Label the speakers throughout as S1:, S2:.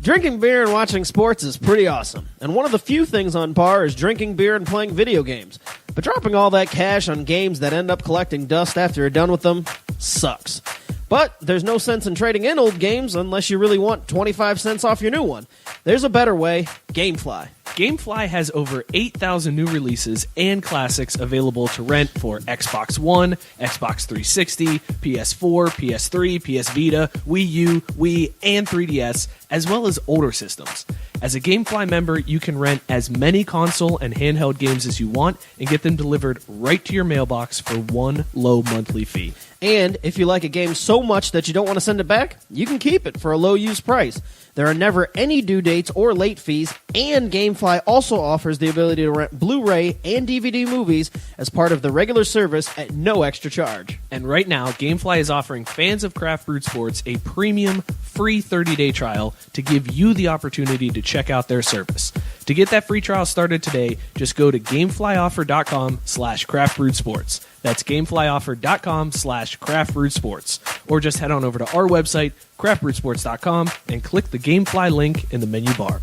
S1: Drinking beer and watching sports is pretty awesome, and one of the few things on par is drinking beer and playing video games. But dropping all that cash on games that end up collecting dust after you're done with them sucks. But there's no sense in trading in old games unless you really want 25 cents off your new one. There's a better way, GameFly.
S2: GameFly has over 8,000 new releases and classics available to rent for Xbox One, Xbox 360, PS4, PS3, PS Vita, Wii U, Wii, and 3DS, as well as older systems. As a GameFly member, you can rent as many console and handheld games as you want and get them delivered right to your mailbox for one low monthly fee.
S1: And if you like a game so much that you don't want to send it back, you can keep it for a low use price. There are never any due dates or late fees, and GameFly also offers the ability to rent Blu-ray and DVD movies as part of the regular service at no extra charge.
S2: And right now, GameFly is offering fans of Craft Brewed Sports a premium, free 30-day trial to give you the opportunity to check out their service. To get that free trial started today, just go to GameFlyOffer.com/craftbrewedsports. That's GameFlyOffer.com/craftbrewedsports. Or just head on over to our website, craftbrewedsports.com, and click the GameFly link in the menu bar.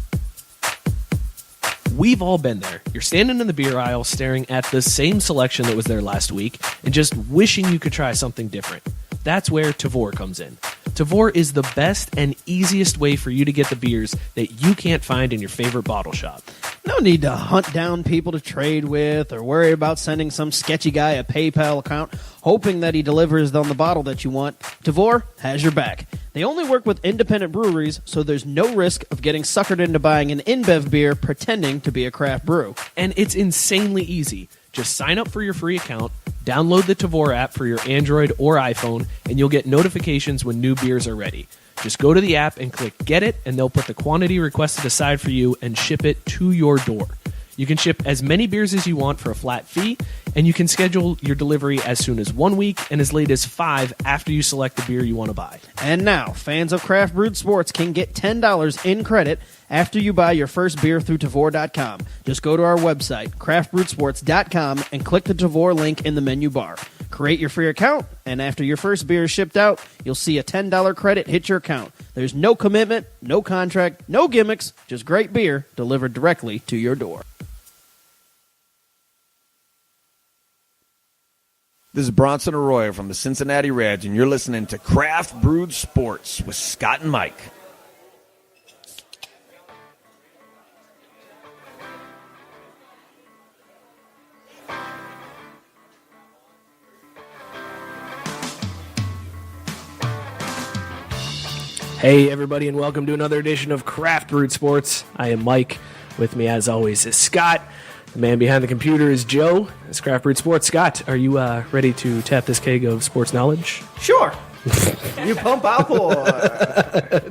S2: We've all been there. You're standing in the beer aisle staring at the same selection that was there last week and just wishing you could try something different. That's where Tavour comes in. Tavour is the best and easiest way for you to get the beers that you can't find in your favorite bottle shop.
S1: No need to hunt down people to trade with or worry about sending some sketchy guy a PayPal account hoping that he delivers on the bottle that you want. Tavour has your back. They only work with independent breweries, so there's no risk of getting suckered into buying an InBev beer pretending to be a craft brew.
S2: And it's insanely easy. Just sign up for your free account, download the Tavour app for your Android or iPhone, and you'll get notifications when new beers are ready. Just go to the app and click Get It, and they'll put the quantity requested aside for you and ship it to your door. You can ship as many beers as you want for a flat fee, and you can schedule your delivery as soon as 1 week and as late as 5 after you select the beer you want to buy.
S1: And now, fans of Craft Brewed Sports can get $10 in credit after you buy your first beer through Tavour.com. Just go to our website, craftbrewedsports.com, and click the Tavour link in the menu bar. Create your free account, and after your first beer is shipped out, you'll see a $10 credit hit your account. There's no commitment, no contract, no gimmicks, just great beer delivered directly to your door.
S3: This is Bronson Arroyo from the Cincinnati Reds, and you're listening to Craft Brewed Sports with Scott and Mike.
S2: Hey, everybody, and welcome to another edition of Craft Brewed Sports. I am Mike. With me, as always, is Scott. The man behind the computer is Joe. It's Craft Brewed Sports. Scott, are you ready to tap this keg of sports knowledge?
S1: Sure. You pump out, boy.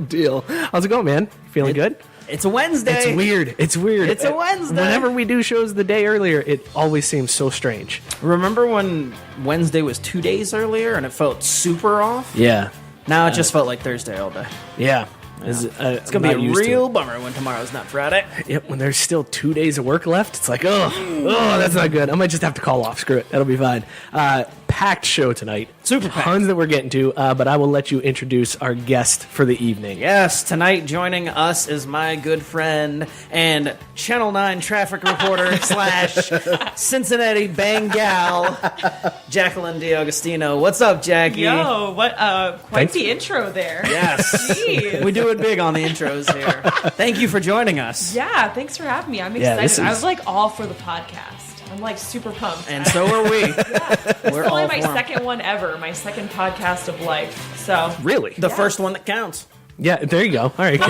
S2: Deal. How's it going, man? Feeling good?
S1: It's a Wednesday.
S2: It's weird. It's weird.
S1: It's a Wednesday.
S2: Whenever we do shows the day earlier, it always seems so strange.
S4: Remember when Wednesday was 2 days earlier and it felt super off?
S2: Yeah.
S4: Now it just felt like Thursday all day.
S2: Yeah.
S4: It's going to be a real bummer when tomorrow's not Friday.
S2: Yep, when there's still 2 days of work left, it's like, oh, that's not good. I might just have to call off. Screw it. That'll be fine. Packed show tonight.
S4: Super packed.
S2: Tons that we're getting to, but I will let you introduce our guest for the evening.
S4: Yes, tonight joining us is my good friend and Channel 9 traffic reporter / Cincinnati Bengal, Jaclyn DeAugustino. What's up, Jackie?
S5: Yo, what quite the intro there.
S4: Yes.
S5: Jeez.
S4: We do it big on the intros here. Thank you for joining us.
S5: Yeah, thanks for having me. I'm excited. I was like all for the podcast. I'm like super pumped.
S4: And so are we.
S5: Yeah. It's only my second one ever, my second podcast of life. So
S2: Really?
S4: The first one that counts.
S2: Yeah, there you go. All right.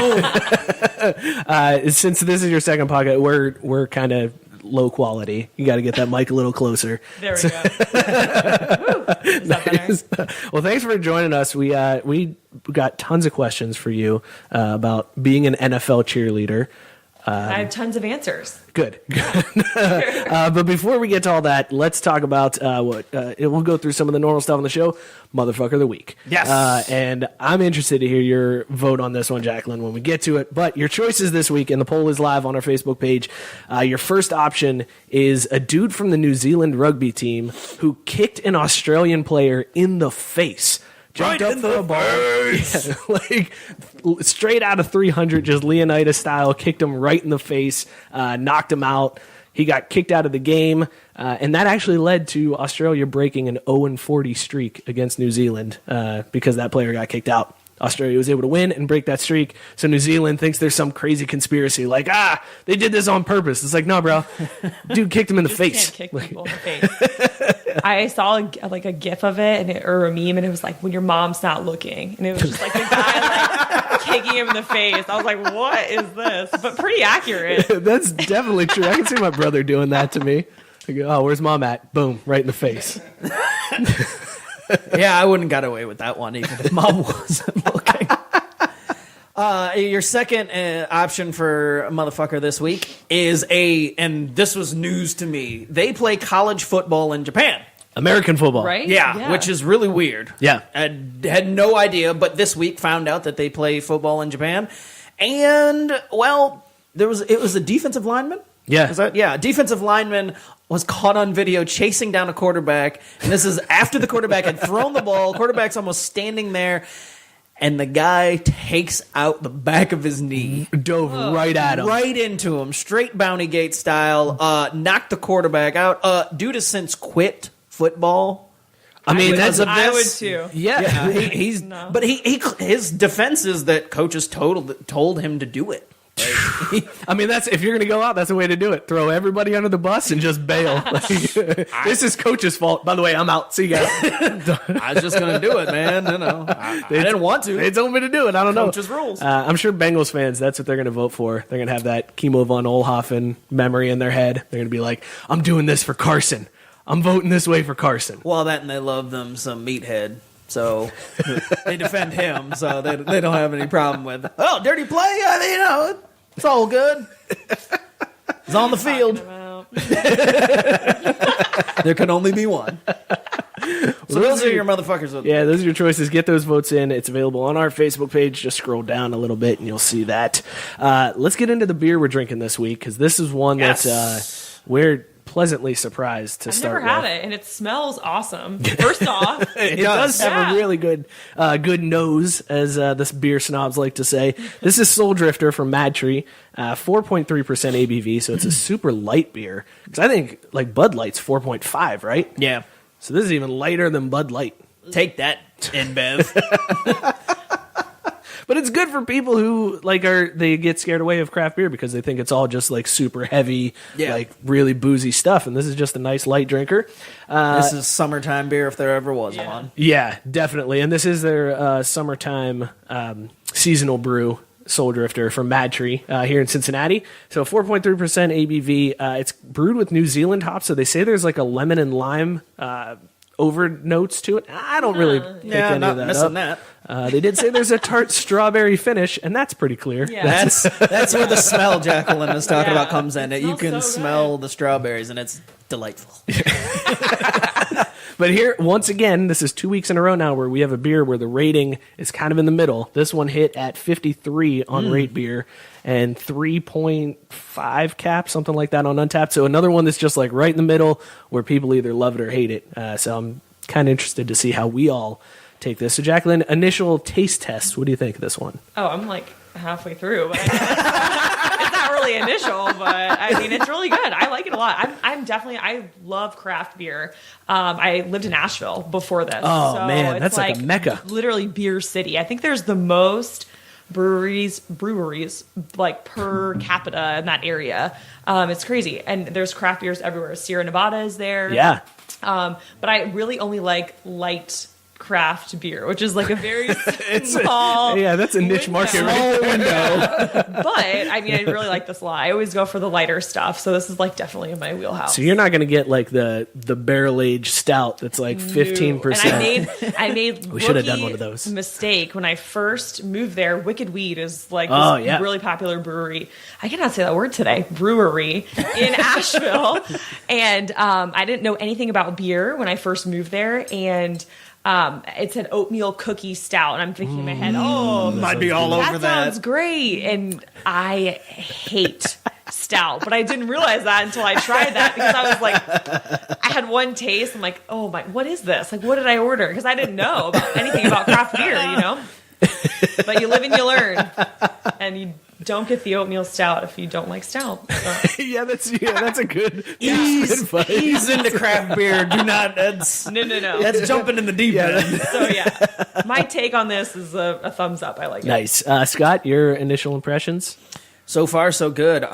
S2: Since this is your second podcast, we're kind of low quality. You got to get that mic a little closer.
S5: There we go. Is that better?
S2: Well, thanks for joining us. We got tons of questions for you about being an NFL cheerleader.
S5: I have tons of answers.
S2: Good. But before we get to all that, let's talk about we'll go through some of the normal stuff on the show. Motherfucker of the week.
S4: Yes.
S2: And I'm interested to hear your vote on this one, Jaclyn, when we get to it. But your choices this week, and the poll is live on our Facebook page. Your first option is a dude from the New Zealand rugby team who kicked an Australian player in the face jumped up for a ball. Yeah, like straight out of 300, just Leonidas style, kicked him right in the face, knocked him out. He got kicked out of the game, and that actually led to Australia breaking an 0-40 streak against New Zealand because that player got kicked out. Australia was able to win and break that streak, so New Zealand thinks there's some crazy conspiracy, like, they did this on purpose. It's like, no, bro. Dude kicked him in the face.
S5: Can't kick people in the face. I saw a GIF of it or a meme, and it was like, when your mom's not looking. And it was just like the guy like kicking him in the face. I was like, what is this? But pretty accurate.
S2: That's definitely true. I can see my brother doing that to me. I go, oh, where's mom at? Boom, right in the face.
S4: Yeah, I wouldn't got away with that one even if mom wasn't looking. Your second option for a motherfucker this week is and this was news to me, they play college football in Japan.
S2: American football.
S5: Right?
S4: Yeah, which is really weird.
S2: Yeah.
S4: I had no idea, but this week found out that they play football in Japan. And, well, it was a defensive lineman?
S2: Yeah.
S4: Defensive lineman was caught on video chasing down a quarterback, and this is after the quarterback had thrown the ball. Quarterback's almost standing there, and the guy takes out the back of his knee.
S2: Dove right at him.
S4: Right into him, straight Bounty Gate style, knocked the quarterback out. Dude has since quit football.
S2: I mean,
S5: I would too.
S2: Yeah.
S4: He's
S5: No.
S4: But his defense is that coaches told him to do it.
S2: I mean, if you're going to go out, that's the way to do it. Throw everybody under the bus and just bail. This is coach's fault. By the way, I'm out. See you guys.
S4: I was just going to do it, man. I didn't want to.
S2: They told me to do it. I don't know.
S4: Coach's rules.
S2: I'm sure Bengals fans, that's what they're going to vote for. They're going to have that Kimo von Oelhoffen memory in their head. They're going to be like, I'm doing this for Carson. I'm voting this way for Carson.
S4: Well, that and they love them some meathead. So they defend him, so they don't have any problem with it. Oh, dirty play? It's all good. It's on the field. There can only be one. So those are your motherfuckers.
S2: Yeah, those are your choices. Get those votes in. It's available on our Facebook page. Just scroll down a little bit and you'll see that. Let's get into the beer we're drinking this week, because this is one that we're pleasantly surprised to
S5: I've
S2: start
S5: never had
S2: with.
S5: it, and it smells awesome. First off,
S2: It does have a really good nose, as this beer snobs like to say. This is Soul Drifter from MadTree, 4.3% ABV, so it's a super light beer. Because I think like Bud Light's 4.5, right?
S4: Yeah.
S2: So this is even lighter than Bud Light.
S4: Take that, InBev.
S2: But it's good for people who they get scared away of craft beer because they think it's all just like super heavy, like really boozy stuff. And this is just a nice light drinker.
S4: This is summertime beer if there ever was one.
S2: Yeah, definitely. And this is their summertime seasonal brew, Soul Drifter from MadTree here in Cincinnati. So 4.3% ABV. It's brewed with New Zealand hops. So they say there's like a lemon and lime over notes to it. I don't really pick any
S4: not
S2: of that
S4: missing
S2: up.
S4: that.
S2: They did say there's a tart strawberry finish, and that's pretty clear.
S5: Yeah.
S4: That's where the smell Jaclyn is talking about comes in. You
S5: smells
S4: can
S5: so
S4: smell the strawberries, and it's delightful.
S2: But here, once again, this is 2 weeks in a row now where we have a beer where the rating is kind of in the middle. This one hit at 53 on Rate Beer and 3.5 cap, something like that on Untapped. So another one that's just like right in the middle where people either love it or hate it. So I'm kind of interested to see how we all take this. So Jaclyn, initial taste test. What do you think of this one?
S5: Oh, I'm like halfway through. But it's not really initial, but I mean, it's really good. I like it a lot. I love craft beer. I lived in Asheville before this.
S2: Oh,
S5: so
S2: man,
S5: it's
S2: that's like a mecca.
S5: Literally beer city. I think there's the most breweries like per capita in that area. It's crazy. And there's craft beers everywhere. Sierra Nevada is there.
S2: Yeah.
S5: But I really only like light craft beer, which is like a very small
S2: that's a niche market right
S5: window. But I mean, I really like this a lot. I always go for the lighter stuff, so this is like definitely in my wheelhouse.
S2: So you're not going to get like the barrel aged stout that's like 15%.
S5: And I made
S2: We should have done one of those.
S5: Mistake when I first moved there. Wicked Weed is like this really popular brewery. I cannot say that word today. Brewery in Asheville, and I didn't know anything about beer when I first moved there, and it's an oatmeal cookie stout, and I'm thinking in my head,
S4: might be all over that.
S5: Sounds great, and I hate stout, but I didn't realize that until I tried that because I was like, I had one taste. I'm like, oh my, what is this? Like, what did I order? Because I didn't know about anything about craft beer, you know? But you live and you learn. And you don't get the oatmeal stout if you don't like stout. So.
S2: Yeah, that's a good
S4: Ease into craft beer. Do not.
S5: No.
S4: That's jumping in the deep end.
S5: So yeah, my take on this is a thumbs up. I like it.
S2: Nice. Scott, your initial impressions?
S4: So far, so good.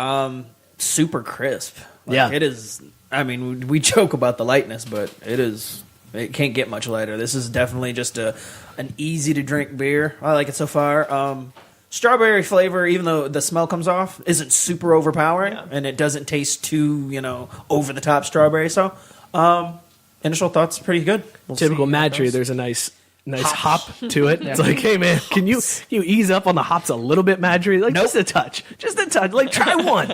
S4: Super crisp.
S2: Yeah.
S4: It is. I mean, we joke about the lightness, but it is. It can't get much lighter. This is definitely just an easy to drink beer. I like it so far. Strawberry flavor, even though the smell comes off, isn't super overpowering, and it doesn't taste too, over the top strawberry. So, initial thoughts pretty good.
S2: Typical MadTree. There's a nice hop to it. It's like, hey man, can you ease up on the hops a little bit, MadTree? Like just a touch. Like try one.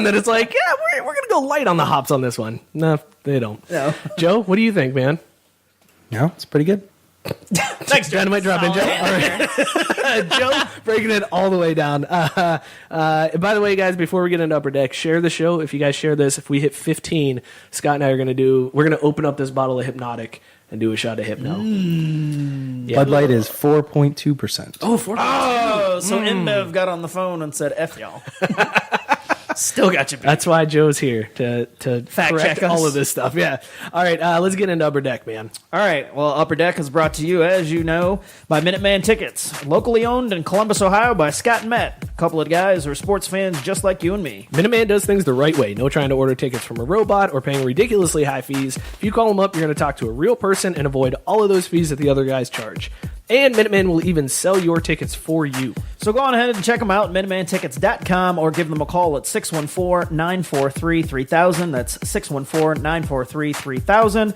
S2: Then it's like, yeah, we're gonna go light on the hops on this one. No, they don't.
S4: No.
S2: Joe, what do you think, man?
S6: No, it's pretty good.
S2: Thanks, Joe. Dynamite drop in, Joe. All right. Joe breaking it all the way down. By the way, guys, before we get into Upper Deck, share the show. If you guys share this, if we hit 15, Scott and I are we're going to open up this bottle of Hypnotic and do a shot of Hypno. Yeah.
S6: Bud Light is 4.2%.
S2: Oh, 4.2.
S4: Oh, so InBev got on the phone and said, F y'all. Still got you beat.
S2: That's why Joe's here to
S4: Fact
S2: correct
S4: check us.
S2: all of this stuff. Yeah. All right, let's get into Upper Deck, man.
S4: All right. Well, Upper Deck is brought to you, as you know, by Minuteman Tickets. Locally owned in Columbus, Ohio by Scott and Matt. A couple of guys who are sports fans just like you and me.
S2: Minuteman does things the right way. No trying to order tickets from a robot or paying ridiculously high fees. If you call them up, you're going to talk to a real person and avoid all of those fees that the other guys charge. And Minuteman will even sell your tickets for you.
S4: So go on ahead and check them out at MinutemanTickets.com or give them a call at 614-943-3000. That's 614-943-3000.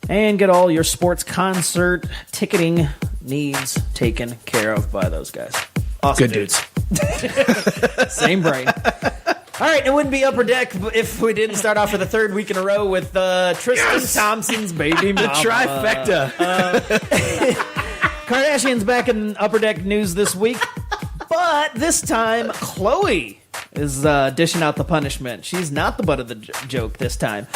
S4: And get all your sports concert ticketing needs taken care of by those guys. Awesome.
S2: Good dudes.
S4: Same brain. All right, it wouldn't be Upper Deck if we didn't start off for the third week in a row with Tristan Thompson's baby mama.
S2: The trifecta.
S4: Kardashian's back in Upper Deck news this week, but this time Khloe is dishing out the punishment. She's not the butt of the joke this time.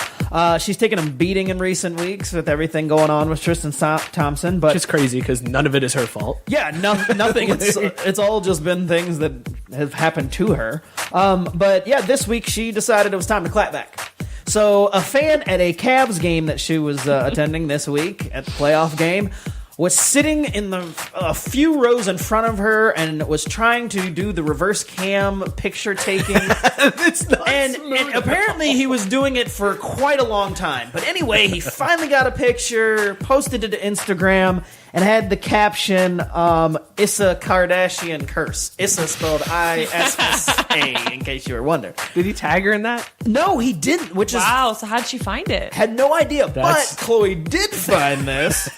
S4: She's taken a beating in recent weeks with everything going on with Tristan Thompson, but
S2: Which is crazy because none of it is her fault.
S4: yeah, nothing. It's all just been things that have happened to her. But yeah, this week she decided it was time to clap back. So a fan at a Cavs game that she was attending this week at the playoff game was sitting in a few rows in front of her and was trying to do the reverse cam picture taking. and apparently he was doing it for quite a long time. But anyway, he finally got a picture, posted it to Instagram, and had the caption, Issa Kardashian curse. Issa spelled I-S-S-A, in case you were wondering.
S2: Did he tag her in that?
S4: No, he didn't, which is...
S5: Wow, so how'd she find it?
S4: Had no idea,
S2: That's-
S4: but Khloe did find this.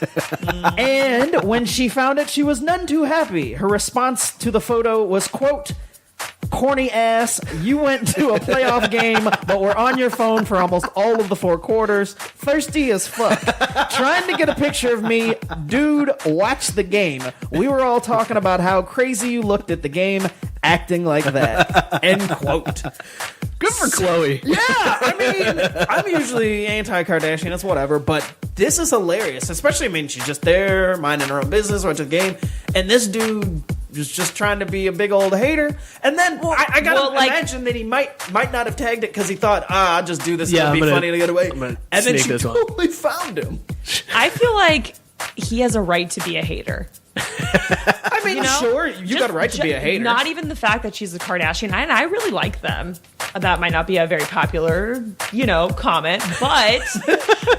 S4: And when she found it, she was none too happy. Her response to the photo was, quote, "Corny ass, you went to a playoff game, but were on your phone for almost all of the 4 quarters. Thirsty as fuck. Trying to get a picture of me. Dude, watch the game. We were all talking about how crazy you looked at the game, acting like that." End quote.
S2: Good for Khloe.
S4: Yeah, I mean, I'm usually anti-Kardashian, it's whatever, but this is hilarious. Especially, I mean, she's just there, minding her own business, watching the game, and this dude was just trying to be a big old hater. And then I gotta imagine that he might not have tagged it because he thought, I'll just do this, it'll be funny to get away. And then she totally found him.
S5: I feel like he has a right to be a hater.
S4: I mean, sure, you got a right to be a hater.
S5: Not even the fact that she's a Kardashian, and I really like them. That might not be a very popular, comment, but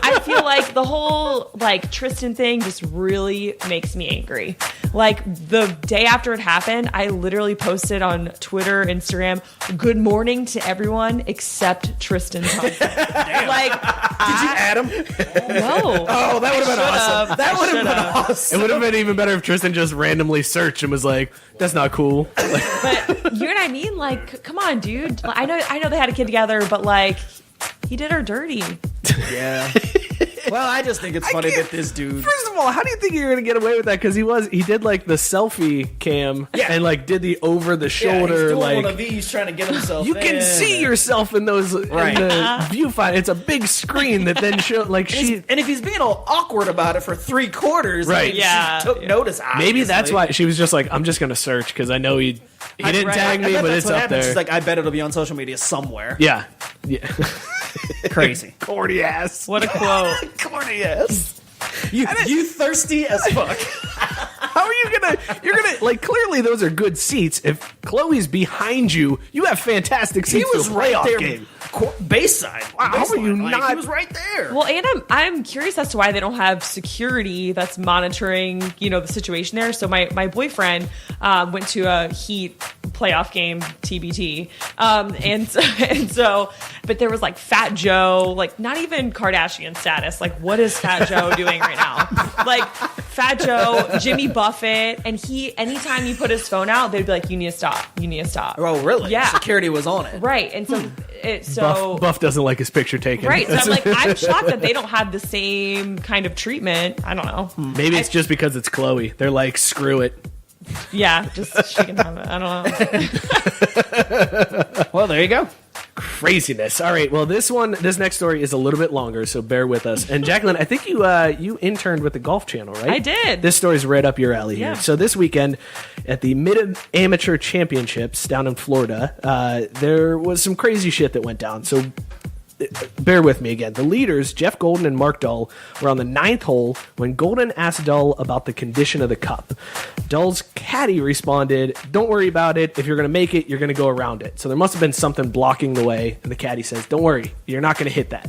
S5: I feel like the whole Tristan thing just really makes me angry. Like the day after it happened, I literally posted on Twitter, Instagram, "Good morning to everyone except Tristan Thompson."
S4: Did you add him?
S5: No.
S4: Oh, that would have been awesome. That would have been awesome.
S2: It would have been even better if Tristan just randomly searched and was like, "That's not cool."
S5: But you know what I mean? Like, come on, dude. I know they had a kid together, but he did her dirty.
S4: Yeah. Well, I just think it's funny that this dude.
S2: First of all, how do you think you're going to get away with that? Because he did like the selfie cam and like did the over the shoulder.
S4: He's doing
S2: like
S4: one of these trying to get himself.
S2: you can see yourself in those in the viewfinder. It's a big screen that then show like
S4: and if he's being all awkward about it for 3/4,
S2: right?
S4: She took notice. Obviously.
S2: Maybe that's why she was just like, I'm just going to search because I know he didn't tag me, but it's up there.
S4: She's like, I bet it'll be on social media somewhere.
S2: Yeah.
S4: Crazy.
S2: Corny ass.
S5: What a quote.
S4: Corny ass. You thirsty as fuck.
S2: How are you you're gonna like, clearly those are good seats. If Khloe's behind you, you have fantastic seats.
S4: He was
S2: to a
S4: right
S2: playoff
S4: there.
S2: game.
S4: Base side.
S2: Wow, how are you not?
S4: He was right there.
S5: Well, and I'm curious as to why they don't have security that's monitoring, the situation there. So my boyfriend went to a Heat playoff game, TBT, and so, but there was like Fat Joe, like not even Kardashian status. Like, what is Fat Joe doing right now? Like Fat Joe, Jimmy Buffett, and anytime he put his phone out, they'd be like, "You need to stop. You need to stop."
S4: Oh, really?
S5: Yeah.
S4: Security was on it.
S5: Right, and so
S2: Buff doesn't like his picture taken.
S5: Right, so I'm like, I'm shocked that they don't have the same kind of treatment. I don't know.
S2: Maybe it's just because it's Khloe. They're like, screw it.
S5: Yeah, just she can have it. I don't know.
S4: Well, there you go.
S2: Craziness. All right. Well, this next story is a little bit longer, so bear with us. And Jaclyn, I think you interned with the Golf Channel, right?
S5: I did.
S2: This story's right up your alley
S5: Yeah.
S2: here. So this weekend at the Mid Amateur Championships down in Florida, there was some crazy shit that went down. So bear with me again. The leaders, Jeff Golden and Mark Dull, were on the 9th hole when Golden asked Dull about the condition of the cup. Dull's caddy responded, "Don't worry about it. If you're going to make it, you're going to go around it." So there must have been something blocking the way, and the caddy says, "Don't worry, you're not going to hit that."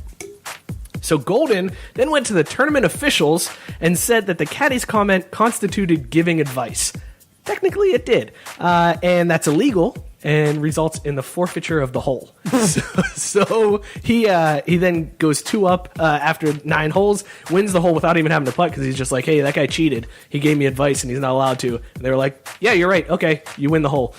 S2: So Golden then went to the tournament officials and said that the caddy's comment constituted giving advice. Technically, it did, and that's illegal and results in the forfeiture of the hole. So he then goes 2 up after 9 holes, wins the hole without even having to putt because he's just like, hey, that guy cheated. He gave me advice and he's not allowed to. And they were like, yeah, you're right. Okay, you win the hole.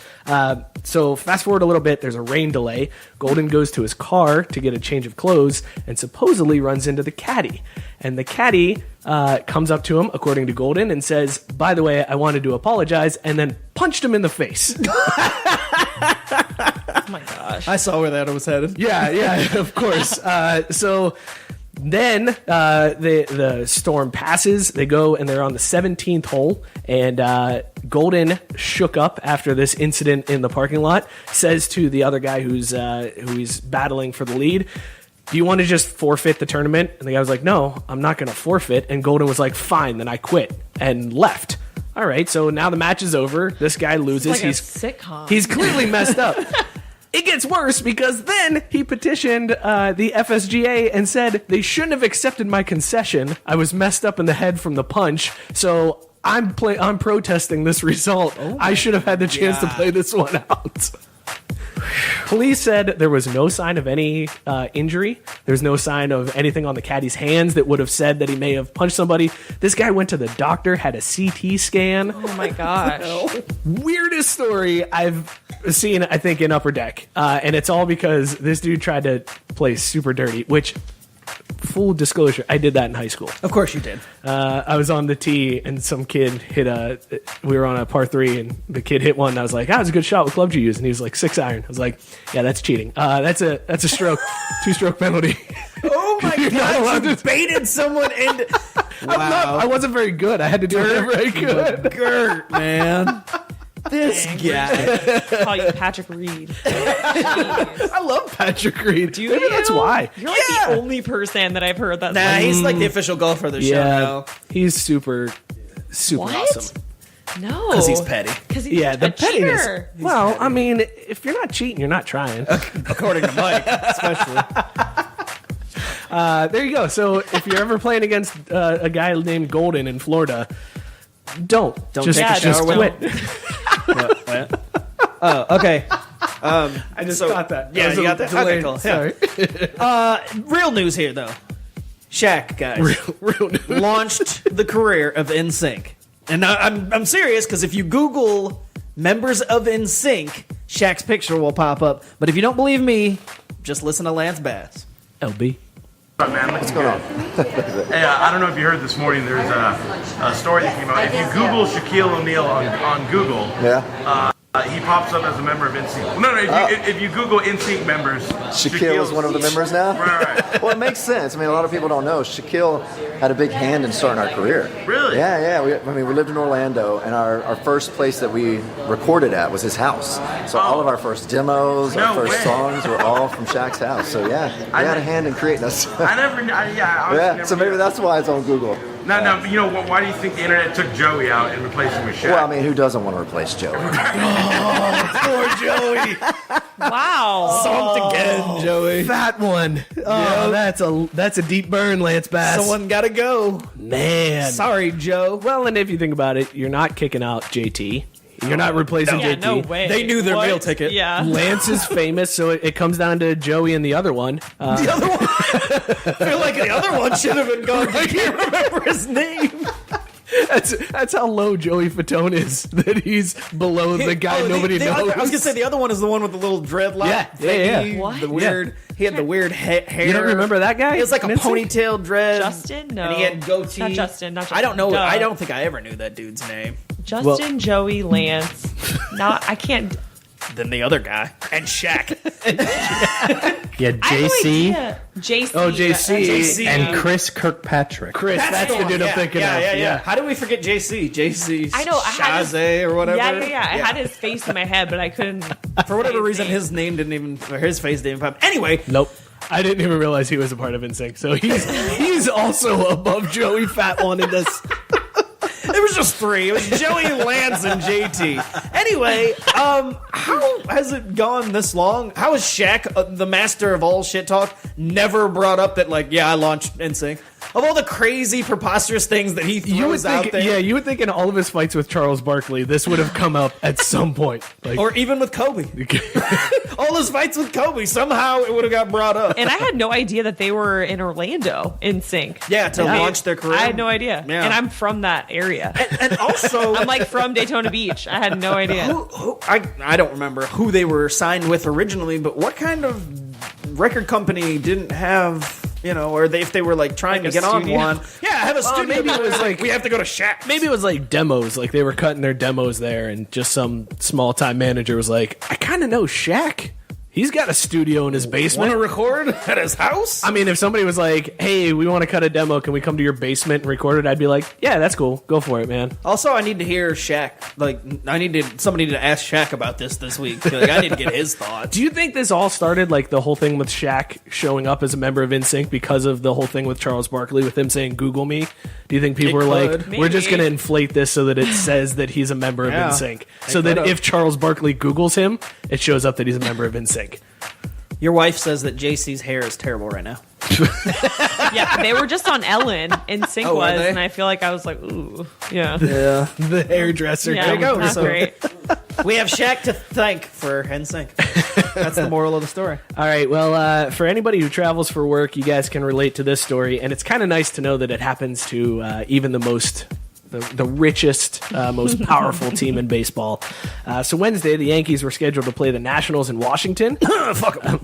S2: So fast forward a little bit, there's a rain delay. Golden goes to his car to get a change of clothes and supposedly runs into the caddy. And the caddy comes up to him, according to Golden, and says, by the way, I wanted to apologize, and then punched him in the face.
S5: Oh my gosh.
S4: I saw where that was headed.
S2: Yeah, of course. So then the storm passes. They go and they're on the 17th hole, and Golden shook up after this incident in the parking lot, says to the other guy who he's battling for the lead, do you want to just forfeit the tournament? And the guy was like, no, I'm not going to forfeit. And Golden was like, fine, then I quit, and left. All right, so now the match is over. This guy loses.
S5: It's like a sitcom.
S2: He's clearly messed up. It gets worse because then he petitioned the FSGA and said they shouldn't have accepted my concession. I was messed up in the head from the punch, so I'm protesting this result. I should have had the chance to play this one out. Police said there was no sign of any injury. There's no sign of anything on the caddy's hands that would have said that he may have punched somebody. This guy went to the doctor, had a CT scan.
S5: Oh my gosh.
S2: Weirdest story I've seen, I think, in Upper Deck. And it's all because this dude tried to play super dirty, which, full disclosure, I did that in high school.
S4: Of course you did.
S2: I was on the tee and some kid we were on a par 3 and the kid hit one and I was like, that was a good shot. What club did you use? And he was like, 6 iron. I was like, yeah, that's cheating. That's a stroke, 2-stroke penalty.
S4: Oh my God, you baited someone into... Wow.
S2: I wasn't very good. I had to do whatever I could.
S4: Gert, man. This guy.
S5: Call you Patrick Reed.
S2: I love Patrick Reed. Maybe that's why.
S5: You're like the only person that I've heard that.
S4: Nah, he's like the official golfer of the show now.
S2: He's super awesome.
S5: No.
S4: Because he's petty.
S5: Because he's
S2: Yeah, the
S5: a
S2: pettiness.
S5: cheater.
S2: Well, I mean, if you're not cheating, you're not trying.
S4: According to Mike, especially.
S2: There you go. So if you're ever playing against a guy named Golden in Florida, don't
S4: take
S5: a shower with
S2: quit.
S4: Oh, okay.
S2: I just got that.
S4: Yeah, you got that? Okay, cool.
S2: Sorry.
S4: Real news here, though. Shaq, guys,
S2: Real news.
S4: launched the career of NSYNC. And I'm serious, because if you Google members of NSYNC, Shaq's picture will pop up. But if you don't believe me, just listen to Lance Bass.
S2: LB.
S7: up, man?
S8: What's going on?
S7: Hey, I don't know if you heard this morning, there's a story that came out. If you Google Shaquille O'Neal on Google, he pops up as a member of NSYNC. No, if you Google NSYNC members,
S8: Shaquille is one of the members now?
S7: Right.
S8: Well, it makes sense. I mean, a lot of people don't know. Shaquille had a big hand in starting our career.
S7: Really?
S8: Yeah. We lived in Orlando, and our first place that we recorded at was his house. So all of our first demos, our first songs were all from Shaq's house. So he had a hand in creating us. So maybe that's why it's on Google.
S7: Now, you know, why do you think the internet took Joey out and replaced him with Shaq?
S8: Well, I mean, who doesn't want to replace Joey?
S2: Poor Joey.
S5: Wow.
S1: Soft again, Joey.
S2: Fat one. Oh, that's a deep burn, Lance Bass.
S1: Someone gotta go.
S2: Man.
S1: Sorry, Joe.
S2: Well, and if you think about it, you're not kicking out JT. You're not replacing JT.
S5: No way.
S1: They knew their meal ticket.
S5: Yeah.
S2: Lance is famous, so it comes down to Joey and the other one.
S1: The other one. I feel like the other one should have been gone. I can't remember his name.
S2: That's how low Joey Fatone is. That he's below the guy nobody knows.
S1: I was gonna say the other one is the one with the little dreadlock.
S2: Yeah.
S5: What?
S1: The weird. He had the weird hair.
S2: You don't remember that guy?
S1: It was like a ponytail dread.
S5: Justin? No.
S1: And he had goatee.
S5: Not Justin.
S1: I don't know.
S5: Duh.
S1: I don't think I ever knew that dude's name.
S5: Justin, Joey, Lance. I can't.
S1: Then the other guy and Shaq.
S6: Yeah, JC
S5: JC.
S2: Oh, JC.
S6: and Chris Kirkpatrick.
S2: That's the dude I'm thinking of.
S1: Yeah. How did we forget JC? JC.
S5: I know.
S1: Shazay or whatever.
S5: Yeah. I had his face in my head, but I couldn't.
S1: For whatever
S5: say
S1: reason,
S5: his
S1: his name didn't even, or his face didn't even pop. Anyway.
S2: Nope. I didn't even realize he was a part of NSYNC. So he's also above Joey Fat One in this.
S1: It was just three. It was Joey, Lance, and JT. Anyway, how has it gone this long? How has Shaq, the master of all shit talk, never brought up that, like, I launched NSYNC? Of all the crazy, prepositions things that he throws out there.
S2: Yeah, you would think in all of his fights with Charles Barkley, this would have come up at some point. Like,
S1: or even with Kobe. All his fights with Kobe, somehow it would have got brought up.
S5: And I had no idea that they were in Orlando NSYNC.
S1: Yeah, to launch their career.
S5: I had no idea.
S1: Yeah.
S5: And I'm from that area.
S1: And also...
S5: I'm like from Daytona Beach. I had no idea.
S1: I don't remember who they were signed with originally, but what kind of record company didn't have... or if they were like trying to get
S5: studio?
S1: on one. Yeah, have a studio.
S2: Maybe it was like
S1: we have to go to Shaq.
S2: Maybe it was like demos, like they were cutting their demos there, and just some small time manager was like, "I kind of know Shaq. He's got a studio in his basement.
S1: Want to record at his house?"
S2: I mean, if somebody was like, "Hey, we want to cut a demo. Can we come to your basement and record it?" I'd be like, "Yeah, that's cool. Go for it, man."
S1: Also, I need to hear Shaq. Like, somebody to ask Shaq about this week. Like, I need to get his thoughts.
S2: Do you think this all started, like the whole thing with Shaq showing up as a member of NSYNC because of the whole thing with Charles Barkley with him saying "Google me"? Do you think people were like,
S5: Maybe.
S2: "We're just going to inflate this so that it says that he's a member of NSYNC, so that
S1: could've.
S2: if Charles Barkley Googles him, it shows up that he's a member of NSYNC."
S1: Your wife says that JC's hair is terrible right now.
S5: Yeah, they were just on Ellen NSYNC
S1: Oh, were
S5: was,
S1: they?
S5: and I feel like I was like, ooh, yeah.
S1: Yeah.
S2: The hairdresser.
S5: Yeah,
S1: There you go.
S5: not
S1: So-
S5: great.
S1: We have Shaq to thank for NSYNC. That's the moral of the story.
S2: All right. Well, for anybody who travels for work, you guys can relate to this story, and it's kind of nice to know that it happens to even the richest, most powerful team in baseball. So Wednesday, the Yankees were scheduled to play the Nationals in Washington. Fuck 'em.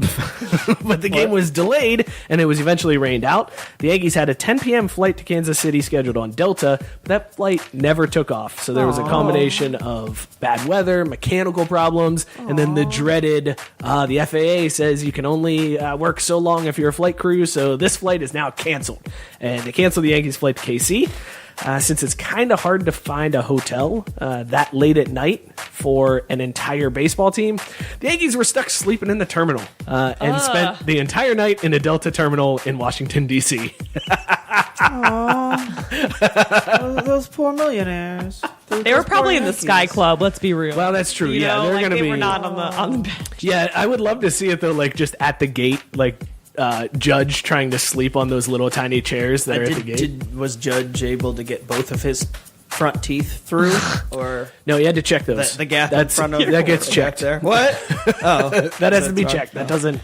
S2: But the game was delayed, and it was eventually rained out. The Yankees had a 10 p.m. flight to Kansas City scheduled on Delta, but that flight never took off. So there was a combination of bad weather, mechanical problems, and then the dreaded, the FAA says you can only work so long if you're a flight crew, so this flight is now canceled. And they canceled the Yankees' flight to KC. Since it's kind of hard to find a hotel that late at night for an entire baseball team, the Yankees were stuck sleeping in the terminal and spent the entire night in a Delta terminal in Washington, D.C.
S1: Those poor millionaires.
S5: They were probably in the Sky Club. Let's be real.
S2: Well, that's true.
S5: You
S2: Yeah,
S5: know,
S2: they're
S5: like
S2: going to
S5: they
S2: be.
S5: were not on the bench.
S2: Yeah, I would love to see it though, like just at the gate, like Judge trying to sleep on those little tiny chairs that are at the gate.
S1: Was Judge able to get both of his front teeth through, or
S2: No, you had to check those.
S1: the gap in front of
S2: that gets
S1: the
S2: checked.
S1: back there? What? Oh,
S2: That has to be checked. It doesn't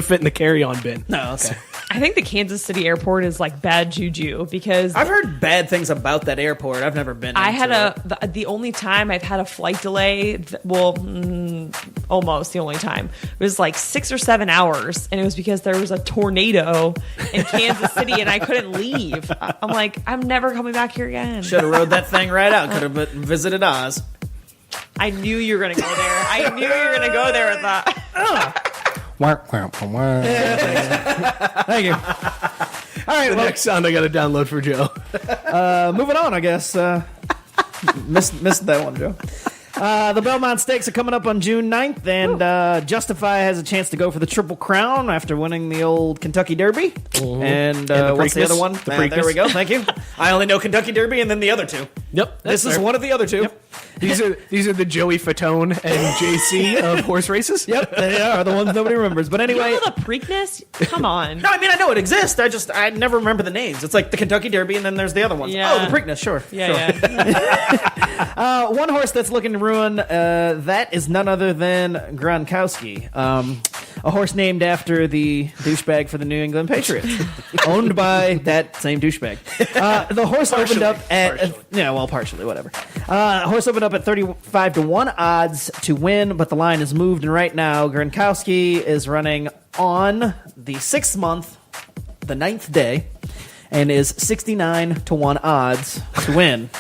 S2: fit in the carry-on bin.
S1: no. Okay.
S5: I think the Kansas City airport is like bad juju because
S1: I've heard bad things about that airport. I've never been.
S5: I
S1: into
S5: had
S1: it.
S5: the only time I've had a flight delay. almost the only time. It was like 6 or 7 hours, and it was because there was a tornado in Kansas City, and I couldn't leave. I'm like, I'm never coming back here again.
S4: Should have rode that thing right out. Could have visited Oz.
S5: I knew you were going to go there. I knew you were going to go there with that.
S1: Thank you. All right,
S2: The next sound I got to download for Joe.
S1: moving on, I guess. Missed that one, Joe. The Belmont Stakes are coming up on June 9th, and Justify has a chance to go for the Triple Crown after winning the old Kentucky Derby. And what's the other one? There we go. Thank you. I only know Kentucky Derby and then the other two.
S2: Yep.
S1: This is one of the other two.
S2: Yep. These are the Joey Fatone and JC of horse races.
S1: Yep, they are the ones nobody remembers. But anyway,
S5: You know the Preakness? Come on.
S1: no, I mean I know it exists. I never remember the names. It's like the Kentucky Derby, and then there's the other one.
S5: Yeah.
S1: Oh, the Preakness, sure.
S5: Yeah,
S1: sure.
S5: yeah.
S1: One horse that's looking to ruin that is none other than Gronk-est, a horse named after the douchebag for the New England Patriots, owned by that same douchebag. The horse opened up at partially, whatever. Horse opened up at 35-1 odds to win, but the line has moved, and right now Gronk-est is running on the 6th month, the 9th day, and is 69-1 odds to win.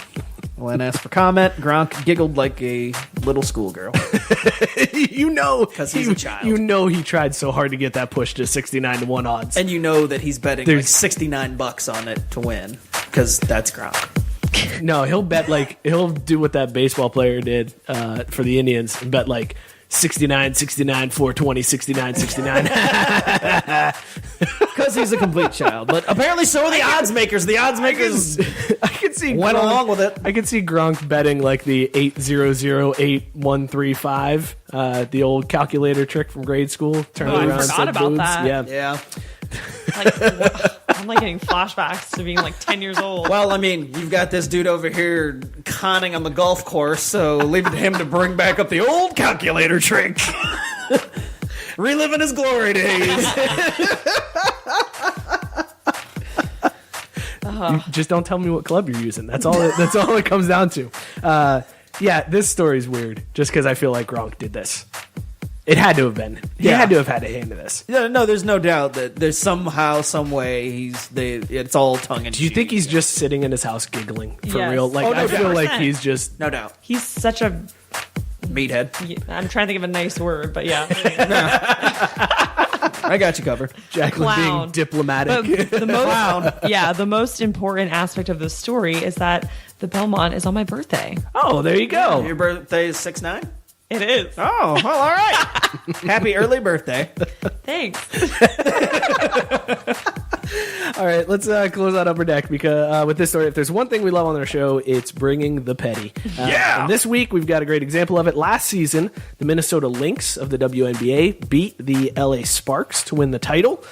S1: When asked for comment, Gronk giggled like a little schoolgirl.
S4: Because he's a child.
S2: You know he tried so hard to get that push to 69-1 odds.
S4: And you know that he's betting like $69 on it to win, because that's Gronk.
S2: No, he'll do what that baseball player did for the Indians and bet like 69, 420, 69, 69.
S1: Because he's a complete child. But apparently so are the odds makers. The odds makers
S2: I could see
S1: went along with it.
S2: I could see Gronk betting like the 8008135, the old calculator trick from grade school. Turn
S5: I
S2: around,
S5: forgot
S2: said
S5: about
S2: boobs.
S5: that.
S2: Yeah.
S5: I'm like getting flashbacks to being like 10 years old.
S4: Well, I mean, you've got this dude over here conning on the golf course, so leave it to him to bring back up the old calculator trick. Reliving his glory days.
S2: You just don't tell me what club you're using. That's all it comes down to. This story's weird just because I feel like Gronk did this. It had to have been. He had to have had a hand in this.
S1: No, there's no doubt that there's somehow, some way it's all tongue in cheek.
S2: Do you think he's just sitting in his house giggling for
S5: Yes.
S2: real? Like I feel like he's just
S1: No doubt.
S5: He's such a...
S1: Meathead.
S5: I'm trying to think of a nice word, but yeah.
S1: I got you covered.
S2: Jaclyn
S5: Clown.
S2: being diplomatic.
S5: The most important aspect of this story is that the Belmont is on my birthday.
S2: Oh, there you go.
S4: Your birthday is 6'9"?
S5: It is.
S1: Oh, well, all right. Happy early birthday.
S5: Thanks.
S2: All right, let's close out Upper Deck because with this story, if there's one thing we love on our show, it's bringing the petty. And this week, we've got a great example of it. Last season, the Minnesota Lynx of the WNBA beat the LA Sparks to win the title.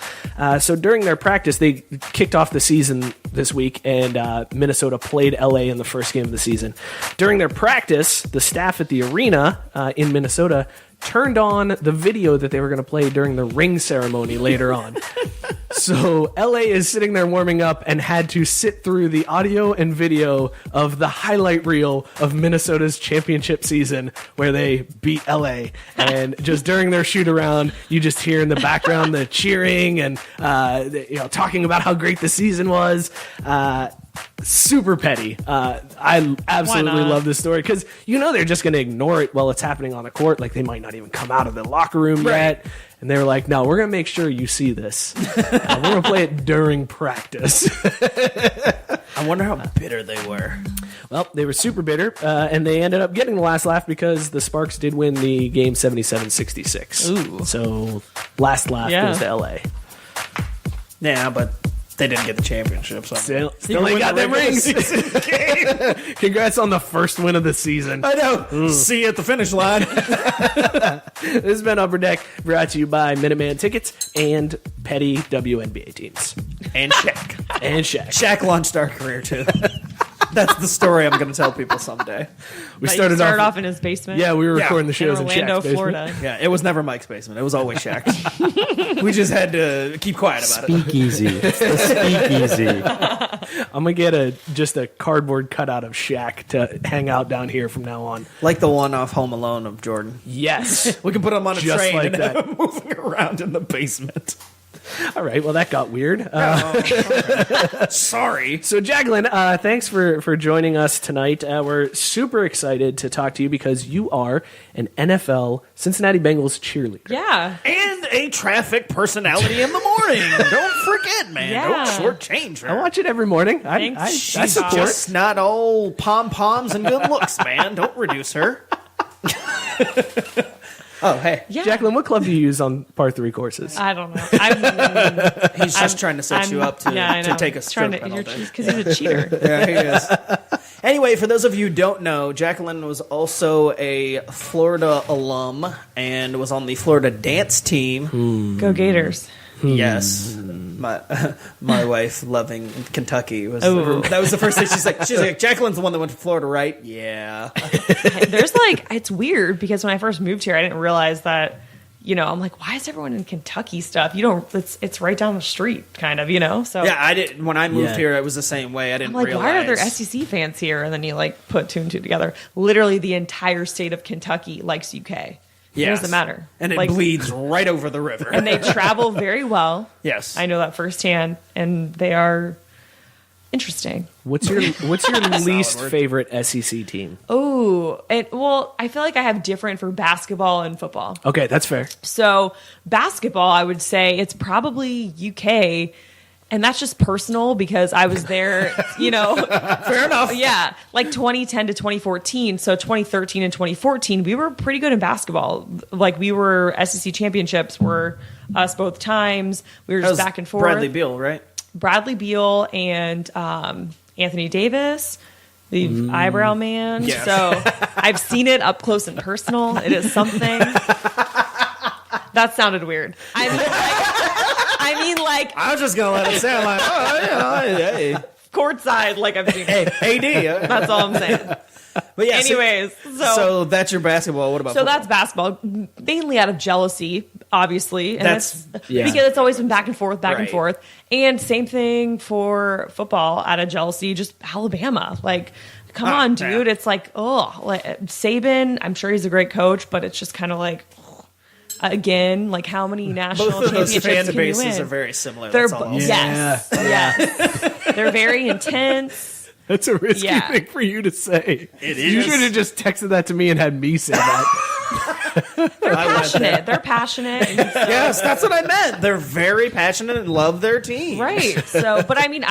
S2: So during their practice, they kicked off the season this week, and Minnesota played LA in the first game of the season. During their practice, the staff at the arena in Minnesota turned on the video that they were going to play during the ring ceremony later on. So LA is sitting there warming up and had to sit through the audio and video of the highlight reel of Minnesota's championship season where they beat LA. And just during their shoot around, you just hear in the background the cheering and talking about how great the season was. Super petty. I absolutely love this story because they're just going to ignore it while it's happening on the court. Like they might not even come out of the locker room yet. And they were like, no, we're going to make sure you see this. We're going to play it during practice.
S1: I wonder how bitter they were.
S2: Well, they were super bitter, and they ended up getting the last laugh because the Sparks did win the game 77-66.
S5: Ooh.
S2: So last laugh goes to LA.
S4: Yeah, but they didn't get the championship. So
S2: Still ain't got them rings. Congrats on the first win of the season.
S1: I know. See you at the finish line.
S2: This has been Upper Deck, brought to you by Minuteman Tickets and petty WNBA teams.
S4: and Shaq.
S2: And Shaq.
S4: Shaq launched our career too. That's the story I'm going to tell people someday.
S5: We started off in his basement.
S2: Yeah, we were recording the shows in
S5: Orlando,
S2: Shaq's basement.
S5: Florida.
S4: Yeah, it was never Mike's basement. It was always Shaq's. We just had to keep quiet about it.
S6: Speakeasy. It's the speakeasy.
S2: I'm gonna get just a cardboard cutout of Shaq to hang out down here from now on.
S4: Like the one off Home Alone of Jordan.
S2: Yes,
S4: We can put him on a
S2: Just
S4: train
S2: like
S4: and
S2: that.
S4: have him moving around in the basement.
S2: All right. Well, that got weird.
S4: Sorry.
S2: So, Jaclyn, thanks for joining us tonight. We're super excited to talk to you because you are an NFL Cincinnati Bengals cheerleader.
S5: Yeah.
S4: And a traffic personality in the morning. Don't forget, man.
S5: Yeah.
S4: Don't shortchange her.
S2: I watch it every morning. I
S5: Thanks.
S4: She's
S2: support.
S4: just not all pom-poms and good looks, man. Don't reduce her. Oh, hey.
S5: Yeah.
S2: Jaclyn, what club do you use on par 3 courses?
S5: I don't know.
S4: He's just trying to set you up to take a stroke penalty.
S5: Because he's a cheater.
S4: Yeah, he is. Anyway, for those of you who don't know, Jaclyn was also a Florida alum and was on the Florida dance team.
S5: Go Gators.
S4: Yes. My wife loving Kentucky was
S5: Oh.
S4: that was the first thing she's like Jaclyn's the one that went to Florida, right? Yeah.
S5: There's it's weird because when I first moved here, I didn't realize that, I'm like, why is everyone in Kentucky stuff? It's right down the street, kind of, So
S4: Yeah, I didn't when I moved here it was the same way. I didn't
S5: I'm like,
S4: realize.
S5: why are there SEC fans here? And then you put 2 and 2 together. Literally the entire state of Kentucky likes UK. It doesn't matter.
S4: And it bleeds right over the river.
S5: And they travel very well.
S4: Yes.
S5: I know that firsthand. And they are interesting.
S2: What's your least favorite SEC team?
S5: Oh, I feel like I have different for basketball and football.
S2: Okay, that's fair.
S5: So basketball, I would say it's probably UK. And that's just personal because I was there,
S4: Fair enough.
S5: Yeah, 2010 to 2014. So 2013 and 2014, we were pretty good in basketball. We were SEC championships were us both times. We were just back and forth.
S4: Bradley Beal, right?
S5: Bradley Beal and Anthony Davis, the eyebrow man.
S4: Yes.
S5: So I've seen it up close and personal. It is something. That sounded weird. I
S4: was just gonna let it sound like, hey,
S5: courtside, I've seen it.
S4: hey, AD.
S5: That's all I'm saying.
S4: But yeah,
S5: Anyways,
S4: so that's your basketball. What about football?
S5: that's basketball, mainly out of jealousy, obviously, and because it's always been back and forth, and forth. And same thing for football, out of jealousy, just Alabama. Come on, dude.
S4: Yeah.
S5: It's Saban. I'm sure he's a great coach, but it's just kind of again, how many national
S4: both of those
S5: championships
S4: fan
S5: can you
S4: bases
S5: win?
S4: are very similar.
S5: They're
S4: That's all I'll say.
S5: yes. They're very intense.
S2: That's a risky thing for you to say.
S4: It
S2: You
S4: is.
S2: should have just texted that to me and had me say that.
S5: They're passionate. They're passionate. And so,
S4: Yes, that's what I meant. They're very passionate and love their team.
S5: right. So, but I mean,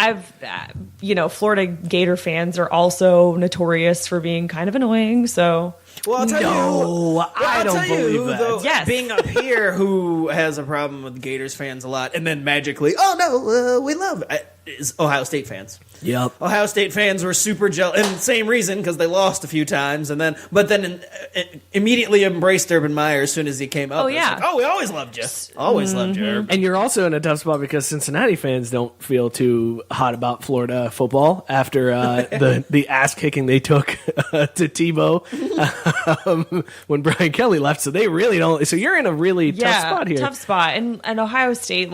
S5: Florida Gator fans are also notorious for being kind of annoying. So,
S4: Well, I'll tell you.
S2: I don't believe that.
S4: Though,
S5: Yes.
S4: being up here, who has a problem with Gators fans a lot, and then magically, we love is Ohio State fans.
S2: Yep.
S4: Ohio State fans were super jealous, and same reason because they lost a few times, but then immediately embraced Urban Meyer as soon as he came up.
S5: Oh,
S4: It's
S5: yeah.
S4: we always loved you. Always loved you. Urban.
S2: And you're also in a tough spot because Cincinnati fans don't feel too hot about Florida football after the ass kicking they took to Tebow when Brian Kelly left. So they really don't. So you're in a really tough spot here.
S5: Tough spot. And Ohio State,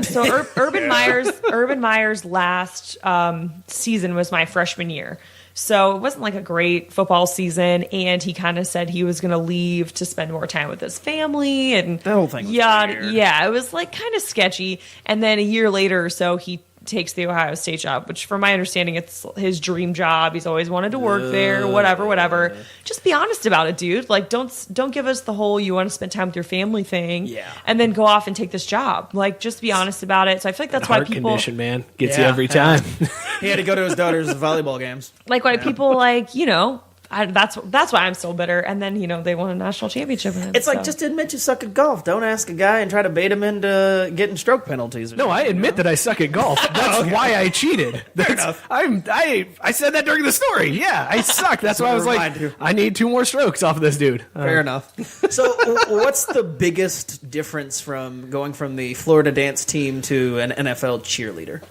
S5: So Urban Meyer's last season was my freshman year. So it wasn't a great football season, and he kind of said he was going to leave to spend more time with his family, and
S4: That whole thing was weird.
S5: yeah, it was kind of sketchy. And then a year later or so, he takes the Ohio State job, which from my understanding, it's his dream job. He's always wanted to work there, whatever. Just be honest about it, dude. Don't give us the whole you want to spend time with your family thing, and then go off and take this job. Just be honest about it. So I feel like that's why
S2: Heart
S5: people
S2: condition, man, gets you every time.
S4: He had to go to his daughter's volleyball games.
S5: why people that's why I'm so bitter. And then they won a national championship. With him,
S4: It's just admit you suck at golf. Don't ask a guy and try to bait him into getting stroke penalties. Or
S2: No, I admit that I suck at golf. That's why I cheated. I said that during the story. Yeah, I suck. That's why I was
S4: Remind you.
S2: I need 2 more strokes off of this dude.
S4: Fair enough. So, what's the biggest difference from going from the Florida dance team to an NFL cheerleader?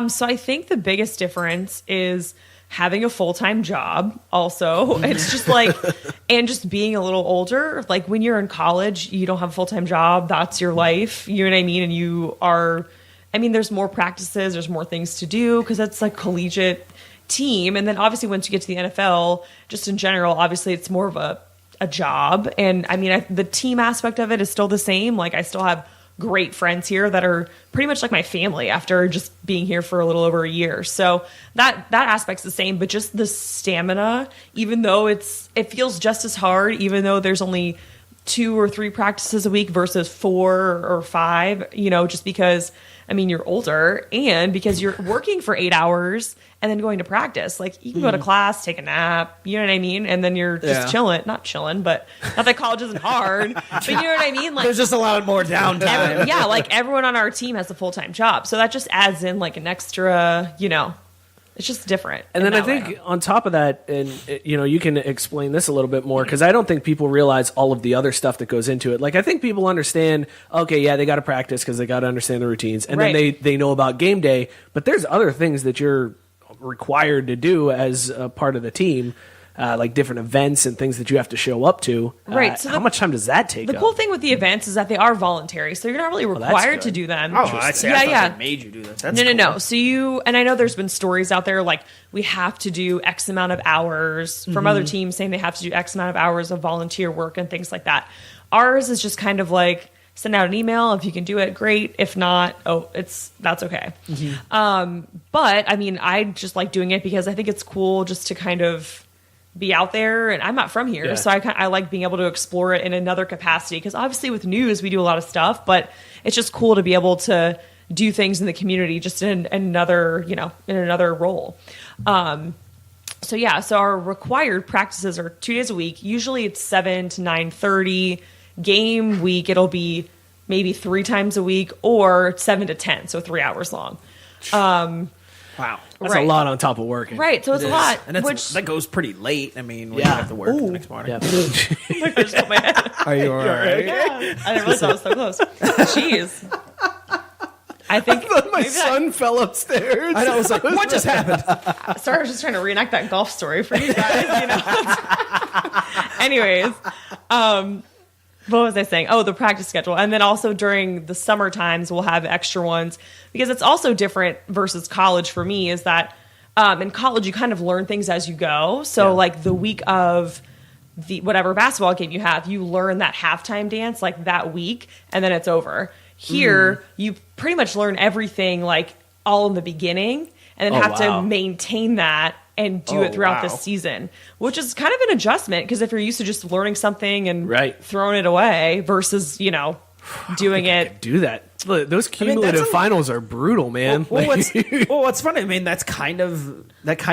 S5: So I think the biggest difference is having a full-time job also. It's just like, and just being a little older. Like when you're in college, you don't have a full-time job. That's your life. You know what I mean? And you are, there's more practices. There's more things to do because it's like collegiate team. And then obviously once you get to the NFL, just in general, obviously it's more of a job. And the team aspect of it is still the same. Like I still have great friends here that are pretty much like my family after just being here for a little over a year. So that aspect's the same, but just the stamina, even though it feels just as hard, even though there's only 2 or 3 practices a week versus 4 or 5, just because, you're older and because you're working for 8 hours and then going to practice. Like you can go to class, take a nap, you know what I mean? And then you're just not chilling, but not that college isn't hard, but you know what I mean? Like
S4: there's just a lot more downtime.
S5: Like everyone on our team has a full-time job. So that just adds in like an extra, it's just different.
S2: And then I think on top of that, and you can explain this a little bit more because I don't think people realize all of the other stuff that goes into it. Like I think people understand, okay, yeah, they got to practice because they got to understand the routines, and then they know about game day. But there's other things that you're required to do as a part of the team. Like different events and things that you have to show up to.
S5: Right. So
S2: how much time does that take?
S5: The cool thing with the events is that they are voluntary, so you're not really required to do them.
S4: Oh, I see. I thought they made you do that. That's
S5: no. So and I know there's been stories out there like we have to do X amount of hours from other teams saying they have to do X amount of hours of volunteer work and things like that. Ours is just kind of like send out an email. If you can do it, great. If not, that's okay. But I just like doing it because I think it's cool just to kind of be out there, and I'm not from here, so I like being able to explore it in another capacity because obviously with news we do a lot of stuff, but it's just cool to be able to do things in the community just in another role. So our required practices are 2 days a week. Usually it's 7 to 9:30. Game week it'll be maybe 3 times a week or 7 to 10, so 3 hours long.
S4: Wow.
S2: That's a lot on top of working.
S5: Right, so it's a lot.
S4: And that goes pretty late. When you have to work the next morning.
S2: Yeah.
S5: I just hit my head.
S4: Are you all right?
S5: Yeah. I didn't realize I was so close. Jeez. I think
S2: my son fell upstairs.
S4: I know. I was like, what just happened?
S5: Sorry, I was just trying to reenact that golf story for you guys. Anyways, what was I saying? Oh, the practice schedule. And then also during the summer times, we'll have extra ones because it's also different versus college for me is that in college, you kind of learn things as you go. So like the week of the whatever basketball game you have, you learn that halftime dance like that week and then it's over. Here, you pretty much learn everything like all in the beginning and then have to maintain that and do it throughout the season, which is kind of an adjustment because if you're used to just learning something and throwing it away versus, doing it.
S2: Do that. Those cumulative finals are brutal, man.
S4: What's funny? That kind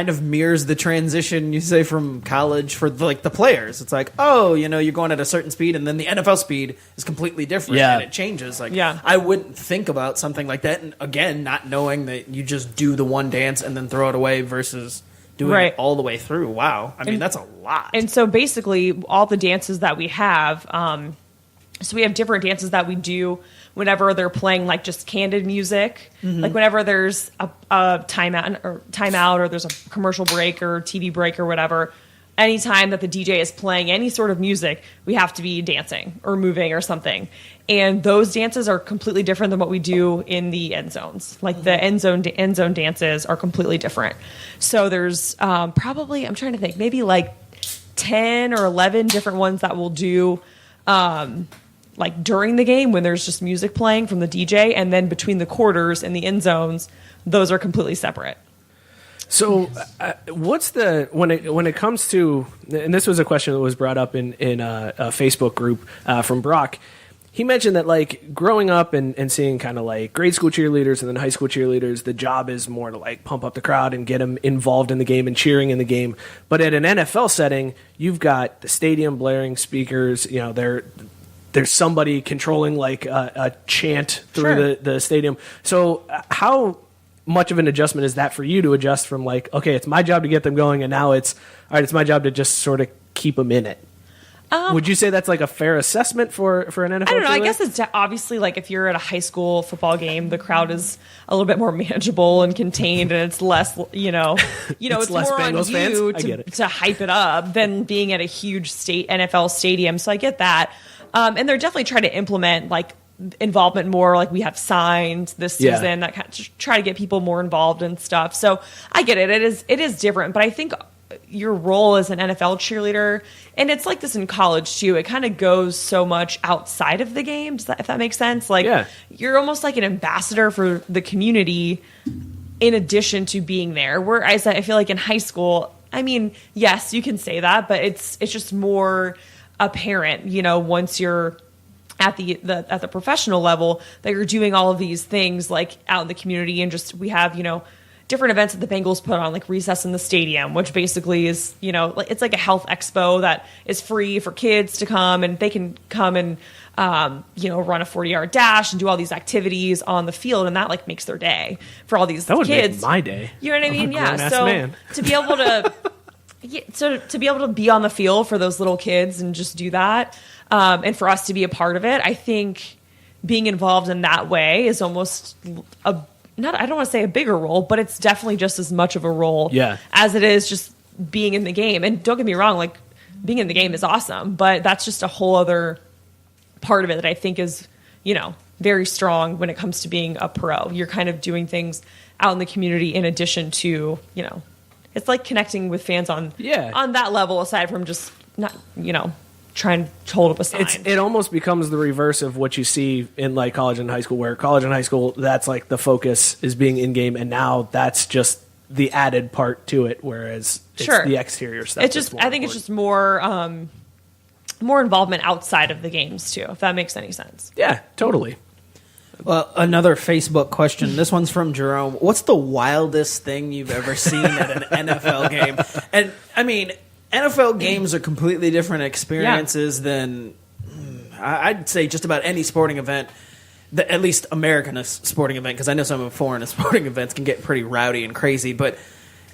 S4: of mirrors the transition you say from college for the players. It's like, you're going at a certain speed, and then the NFL speed is completely different, and it changes. I wouldn't think about something like that, and again, not knowing that you just do the one dance and then throw it away versus doing it all the way through. Wow, that's a lot.
S5: And so basically, all the dances that we have, so we have different dances that we do whenever they're playing like just candid music, like whenever there's a timeout or there's a commercial break or TV break or whatever. Anytime that the DJ is playing any sort of music, we have to be dancing or moving or something. And those dances are completely different than what we do in the end zones. Like the end zone dances are completely different. So there's probably, I'm trying to think, maybe like 10 or 11 different ones that we'll do like during the game when there's just music playing from the DJ, and then between the quarters and the end zones, those are completely separate.
S2: So, what's when it comes to, and this was a question that was brought up in a Facebook group from Brock. He mentioned that like growing up and seeing kind of like grade school cheerleaders and then high school cheerleaders, the job is more to like pump up the crowd and get them involved in the game and cheering in the game. But at an NFL setting, you've got the stadium blaring speakers. There's somebody controlling like a chant through the stadium. So how much of an adjustment is that for you to adjust from like, okay, it's my job to get them going, and now it's all right, it's my job to just sort of keep them in it? Would you say that's like a fair assessment for an NFL?
S5: I don't know. I
S2: cheerleader?
S5: guess it's obviously like if you're at a high school football game, the crowd is a little bit more manageable and contained, and it's less, it's
S2: less
S5: more
S2: Bengals
S5: on you
S2: fans?
S5: to hype it up than being at a huge NFL stadium. So I get that. And they're definitely trying to implement like involvement more. Like we have signs this season that kind of try to get people more involved and stuff. So I get it. It is different, but I think your role as an NFL cheerleader, and it's like this in college too, it kind of goes so much outside of the game, if that makes sense. Like you're almost like an ambassador for the community in addition to being there. Whereas I feel like in high school, I mean, yes, you can say that, but it's just more apparent, once you're at the professional level, that you're doing all of these things like out in the community, and just we have, different events that the Bengals put on, like Recess in the Stadium, which basically is, it's like a health expo that is free for kids to come, and they can come and, run a 40-yard dash and do all these activities on the field, and that like makes their day for all these
S2: that would
S5: kids.
S2: Make my day.
S5: You know what I mean? Yeah.
S2: So man.
S5: To be able to, to be able to be on the field for those little kids and just do that, and for us to be a part of it, I think being involved in that way is almost I don't want to say a bigger role, but it's definitely just as much of a role as it is just being in the game. And don't get me wrong, like being in the game is awesome, but that's just a whole other part of it that I think is, very strong when it comes to being a pro. You're kind of doing things out in the community in addition to, it's like connecting with fans on that level, aside from just not, trying to hold up a sign.
S2: It almost becomes the reverse of what you see in like college and high school, where college and high school, that's like the focus is being in game, and now that's just the added part to it, whereas it's the exterior stuff.
S5: It's just I think it's just more involvement outside of the games too, if that makes any sense.
S2: Yeah, totally.
S1: Well, another Facebook question. This one's from Jerome. What's the wildest thing you've ever seen at an NFL game? And I mean, NFL games are completely different experiences than, I'd say, just about any sporting event, at least American sporting event, because I know some foreign sporting events can get pretty rowdy and crazy, but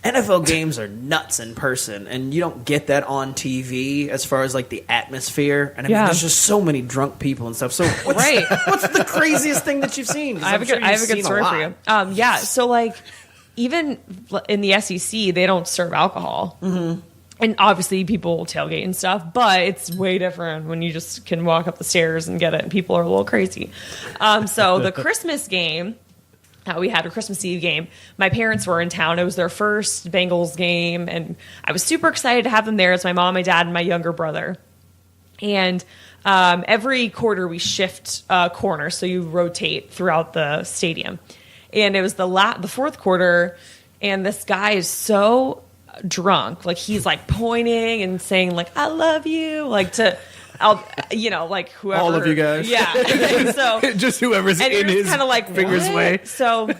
S1: NFL games are nuts in person, and you don't get that on TV as far as like the atmosphere. And I mean, there's just so many drunk people and stuff. So what's the craziest thing that you've seen?
S5: I have a good story for you. So like even in the SEC, they don't serve alcohol. Mm-hmm. And obviously people tailgate and stuff, but it's way different when you just can walk up the stairs and get it, and people are a little crazy. So the Christmas game, we had a Christmas Eve game. My parents were in town. It was their first Bengals game, and I was super excited to have them there. It's my mom, my dad, and my younger brother. And every quarter we shift corners, so you rotate throughout the stadium. And it was the fourth quarter, and this guy is so drunk, like he's like pointing and saying like "I love you," like to, like whoever,
S2: all of you guys,
S5: so
S2: just whoever's in his kind of like fingers way.
S5: So,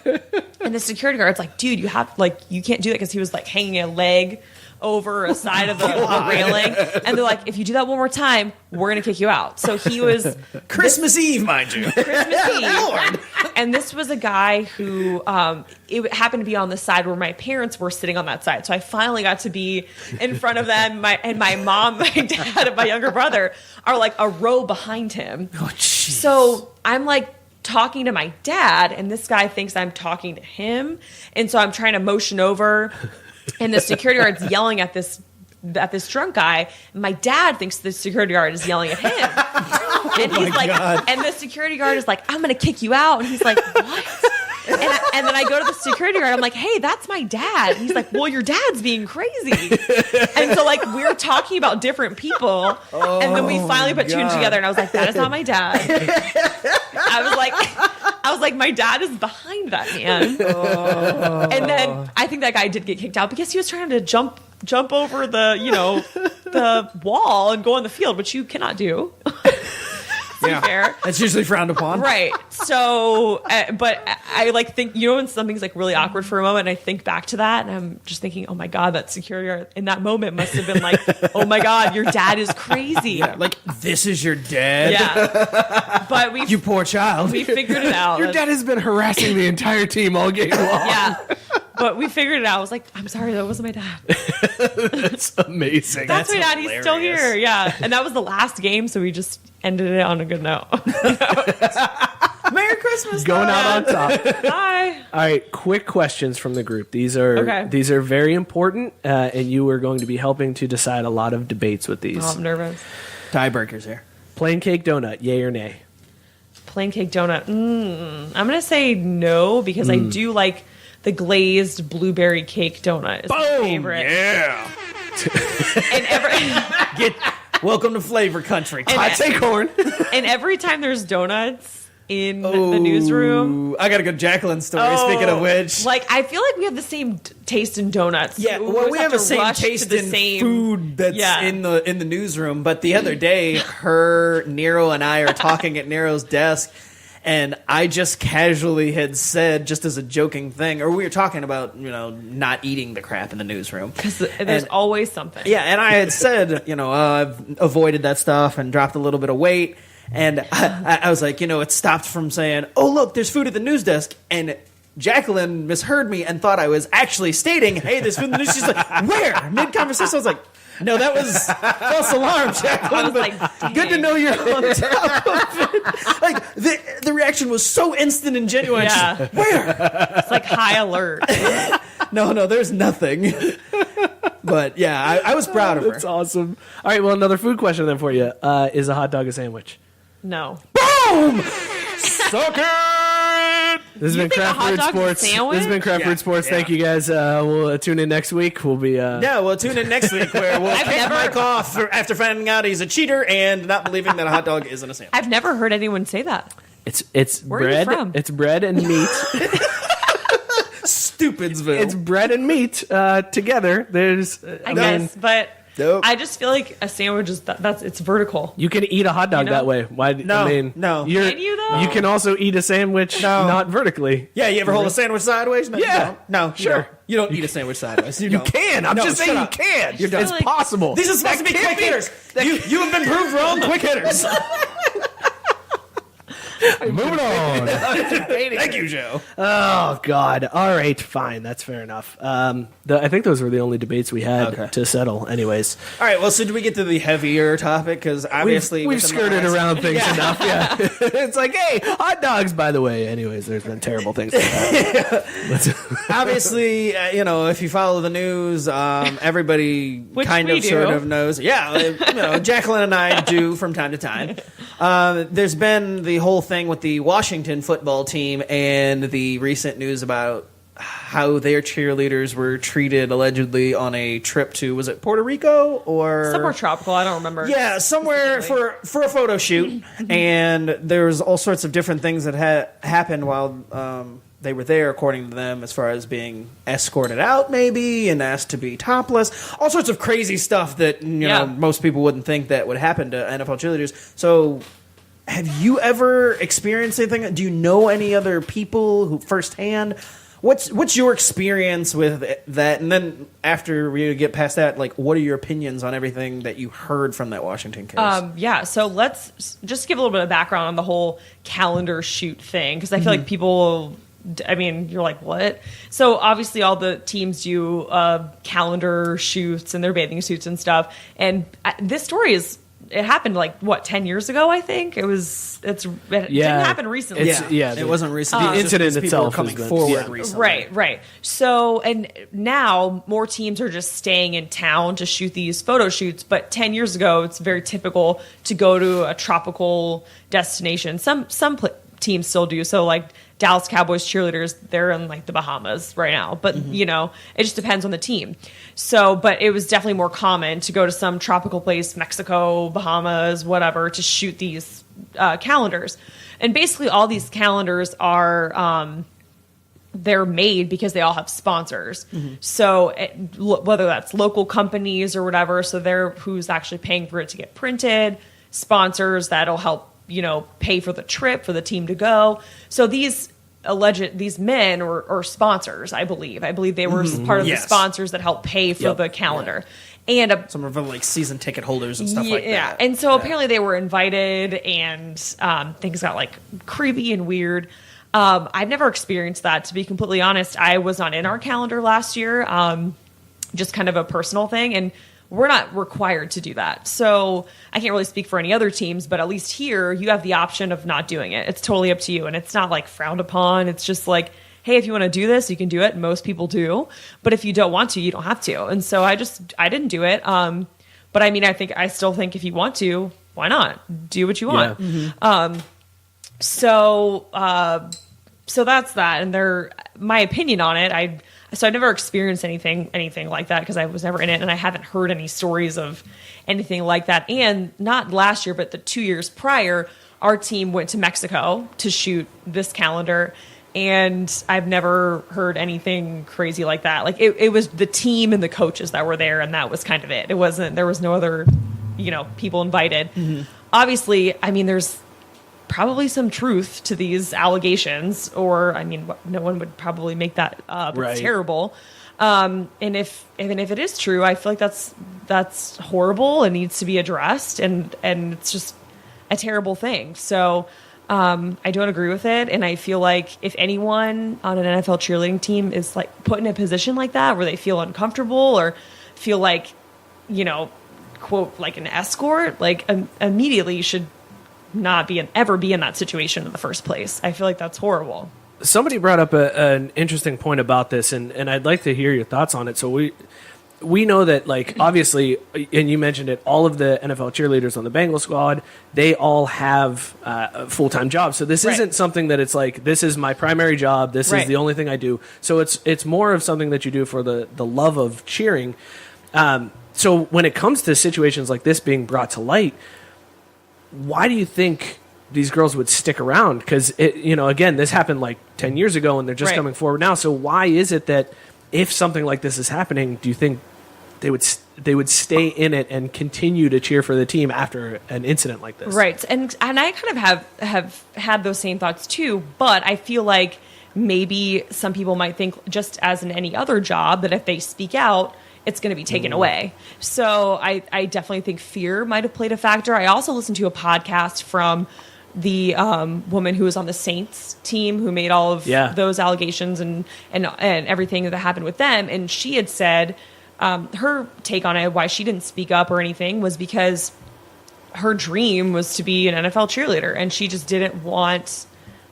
S5: and the security guard's like, "Dude, you can't do that," because he was like hanging a leg over a side of the railing, and they're like, "If you do that one more time, we're gonna kick you out." So he was
S1: Christmas Eve, mind you,
S5: Christmas Eve. And this was a guy who it happened to be on the side where my parents were sitting on that side. So I finally got to be in front of them. My mom, my dad, and my younger brother are like a row behind him.
S1: Oh, jeez.
S5: So I'm like talking to my dad, and this guy thinks I'm talking to him. And so I'm trying to motion over, and the security guard's yelling at this drunk guy. And my dad thinks the security guard is yelling at him. And he's like, God. And the security guard is like, "I'm going to kick you out." And he's like, "What?" And then I go to the security guard. I'm like, "Hey, that's my dad." And he's like, "Well, your dad's being crazy." And so like we're talking about different people. And then we finally put two and two together. And I was like, "That is not my dad." I was like, my dad is behind that man. And then I think that guy did get kicked out because he was trying to jump over the wall and go on the field, which you cannot do. Fair.
S1: That's usually frowned upon.
S5: Right. So, but I like think, when something's like really awkward for a moment, and I think back to that, and I'm just thinking, oh my God, that security guard in that moment must have been like, oh my God, your dad is crazy.
S1: Yeah, like, this is your dad?
S5: Yeah. But
S1: you poor child.
S5: We figured it out.
S2: Your dad has been harassing the entire team all game long.
S5: Yeah. But we figured it out. I was like, I'm sorry, that wasn't my dad.
S2: That's amazing.
S5: That's my dad. He's still here. Yeah. And that was the last game, so we just ended it on a good note.
S4: Merry Christmas.
S2: Going out on top.
S5: Bye.
S2: All right, quick questions from the group. These are very important, and you are going to be helping to decide a lot of debates with these.
S5: Oh, I'm nervous.
S1: Tiebreakers here.
S2: Plain cake donut, yay or nay?
S5: Plain cake donut. I'm going to say no, because I do like the glazed blueberry cake donut. It's my favorite.
S3: Yeah.
S5: And
S4: Welcome to Flavor Country.
S2: I take corn.
S5: and every time there's donuts in the newsroom.
S4: I got a good Jaclyn story, speaking of which.
S5: Like, I feel like we have the same taste in donuts.
S4: Yeah, well, we have the same taste in food that's in the newsroom. But the other day, Nero and I are talking at Nero's desk, and I just casually had said, just as a joking thing, or we were talking about, not eating the crap in the newsroom.
S5: Because there's always something.
S4: Yeah, and I had said, I've avoided that stuff and dropped a little bit of weight. And I was like, it stopped from saying, oh, look, there's food at the news desk. And Jaclyn misheard me and thought I was actually stating, hey, there's food in the news. She's like, where? Mid-conversation, I was like, no, that was false alarm, Jaclyn.
S5: I was like,
S4: good to know you're on top of it. Like, the reaction was so instant and genuine.
S5: Yeah.
S4: Like, where?
S5: It's like high alert.
S4: No, there's nothing. But, yeah, I was proud of her.
S2: That's awesome. All right, well, another food question then for you. Is a hot dog a sandwich?
S5: No.
S4: Boom! Suck it!
S2: This has been Craft Brewed Sports. This has been Craft Brewed Sports. Thank you guys. We'll tune in next week. We'll be.
S4: Yeah, we'll tune in next week where we'll kick Mike off after finding out he's a cheater and not believing that a hot dog isn't a sandwich.
S5: I've never heard anyone say that.
S2: It's
S5: Where are
S2: bread.
S5: you from?
S2: It's bread and meat.
S4: Stupidsville.
S2: It's bread and meat together. There's.
S5: I guess, but.
S4: Nope.
S5: I just feel like a sandwich is it's vertical.
S2: You can eat a hot dog that way. Why?
S4: No, no.
S5: Can you though?
S2: You can also eat a sandwich not vertically.
S4: Yeah, you ever hold a sandwich sideways? No,
S2: Yeah.
S4: you don't. No,
S2: Sure.
S4: You don't eat a sandwich sideways. You don't.
S2: can. I'm
S4: No,
S2: just saying
S4: shut
S2: you
S4: up.
S2: can.
S4: You're done.
S2: It's possible.
S4: These are supposed to be quick hitters. You have been proved wrong. Quick hitters.
S2: Moving on.
S4: Thank you, Joe.
S2: Oh God. All right. Fine. That's fair enough. I think those were the only debates we had to settle. Anyways.
S4: All right. Well, so do we get to the heavier topic? Because obviously
S2: we've skirted around things enough. Yeah. It's like, hey, hot dogs. By the way. Anyways, there's been terrible things. Like that.
S4: Obviously, if you follow the news, everybody
S5: Which
S4: kind
S5: we
S4: of
S5: do.
S4: sort of knows. Yeah, Jaclyn and I do from time to time. There's been the whole thing with the Washington football team and the recent news about how their cheerleaders were treated allegedly on a trip to, was it Puerto Rico or
S5: Somewhere tropical. I don't remember.
S4: Yeah, somewhere for a photo shoot, and there was all sorts of different things that happened while they were there, according to them, as far as being escorted out, maybe, and asked to be topless. All sorts of crazy stuff that most people wouldn't think that would happen to NFL cheerleaders. So, have you ever experienced anything? Do you know any other people who firsthand? What's your experience with that? And then after we get past that, like, what are your opinions on everything that you heard from that Washington case?
S5: So let's just give a little bit of background on the whole calendar shoot thing, because I feel like people, you're like, what? So obviously all the teams do calendar shoots in their bathing suits and stuff. And this story it happened 10 years ago, I think. It didn't happen recently.
S4: It wasn't recently.
S2: The incident itself
S4: coming
S2: has been
S4: forward recently.
S5: Right. So, and now more teams are just staying in town to shoot these photo shoots. But 10 years ago, it's very typical to go to a tropical destination. Some teams still do. So, like Dallas Cowboys cheerleaders, they're in the Bahamas right now. But, it just depends on the team. So, but it was definitely more common to go to some tropical place, Mexico, Bahamas, whatever, to shoot these calendars. And basically all these calendars are, they're made because they all have sponsors. So whether that's local companies or whatever, so they're who's actually paying for it to get printed, sponsors that'll help, pay for the trip for the team to go. So these men were sponsors, I believe. I believe they were part of the sponsors that helped pay for the calendar. Yeah. And
S4: some of them season ticket holders and stuff like that.
S5: Yeah, and so apparently they were invited, and things got creepy and weird. I've never experienced that, to be completely honest. I was not in our calendar last year, just kind of a personal thing, and we're not required to do that. So I can't really speak for any other teams, but at least here you have the option of not doing it. It's totally up to you, and it's not like frowned upon. It's just like, hey, if you want to do this, you can do it. Most people do, but if you don't want to, you don't have to. And so I didn't do it. But I mean, I still think if you want to, why not do what you want? Yeah. So that's that. And my opinion on it, I never experienced anything like that because I was never in it, and I haven't heard any stories of anything like that. And not last year, but the 2 years prior, our team went to Mexico to shoot this calendar, and I've never heard anything crazy like that. Like it was the team and the coaches that were there, and that was kind of it. There was no other, people invited. Obviously, I mean, there's probably some truth to these allegations, or I mean, no one would probably make that up. Right. It's terrible. And if it is true, I feel like that's horrible and needs to be addressed, and it's just a terrible thing. So I don't agree with it, and I feel like if anyone on an NFL cheerleading team is like put in a position like that where they feel uncomfortable or feel like, quote, like an escort, like immediately you should not ever be in that situation in the first place. I feel like that's horrible.
S2: Somebody brought up an interesting point about this, and I'd like to hear your thoughts on it. So we know that, like, obviously, and you mentioned it, all of the NFL cheerleaders on the Bengals squad, they all have full-time jobs. So this isn't something that it's like, this is my primary job, this is the only thing I do. So it's more of something that you do for the love of cheering. So when it comes to situations like this being brought to light, why do you think these girls would stick around? Because, again, this happened like 10 years ago, and they're just coming forward now. So why is it that if something like this is happening, do you think they would stay in it and continue to cheer for the team after an incident like this?
S5: Right. And I kind of have had those same thoughts too, but I feel like maybe some people might think, just as in any other job, that if they speak out, it's going to be taken away. So I definitely think fear might have played a factor. I also listened to a podcast from the woman who was on the Saints team who made all of those allegations and everything that happened with them. And she had said her take on it, why she didn't speak up or anything, was because her dream was to be an NFL cheerleader, and she just didn't want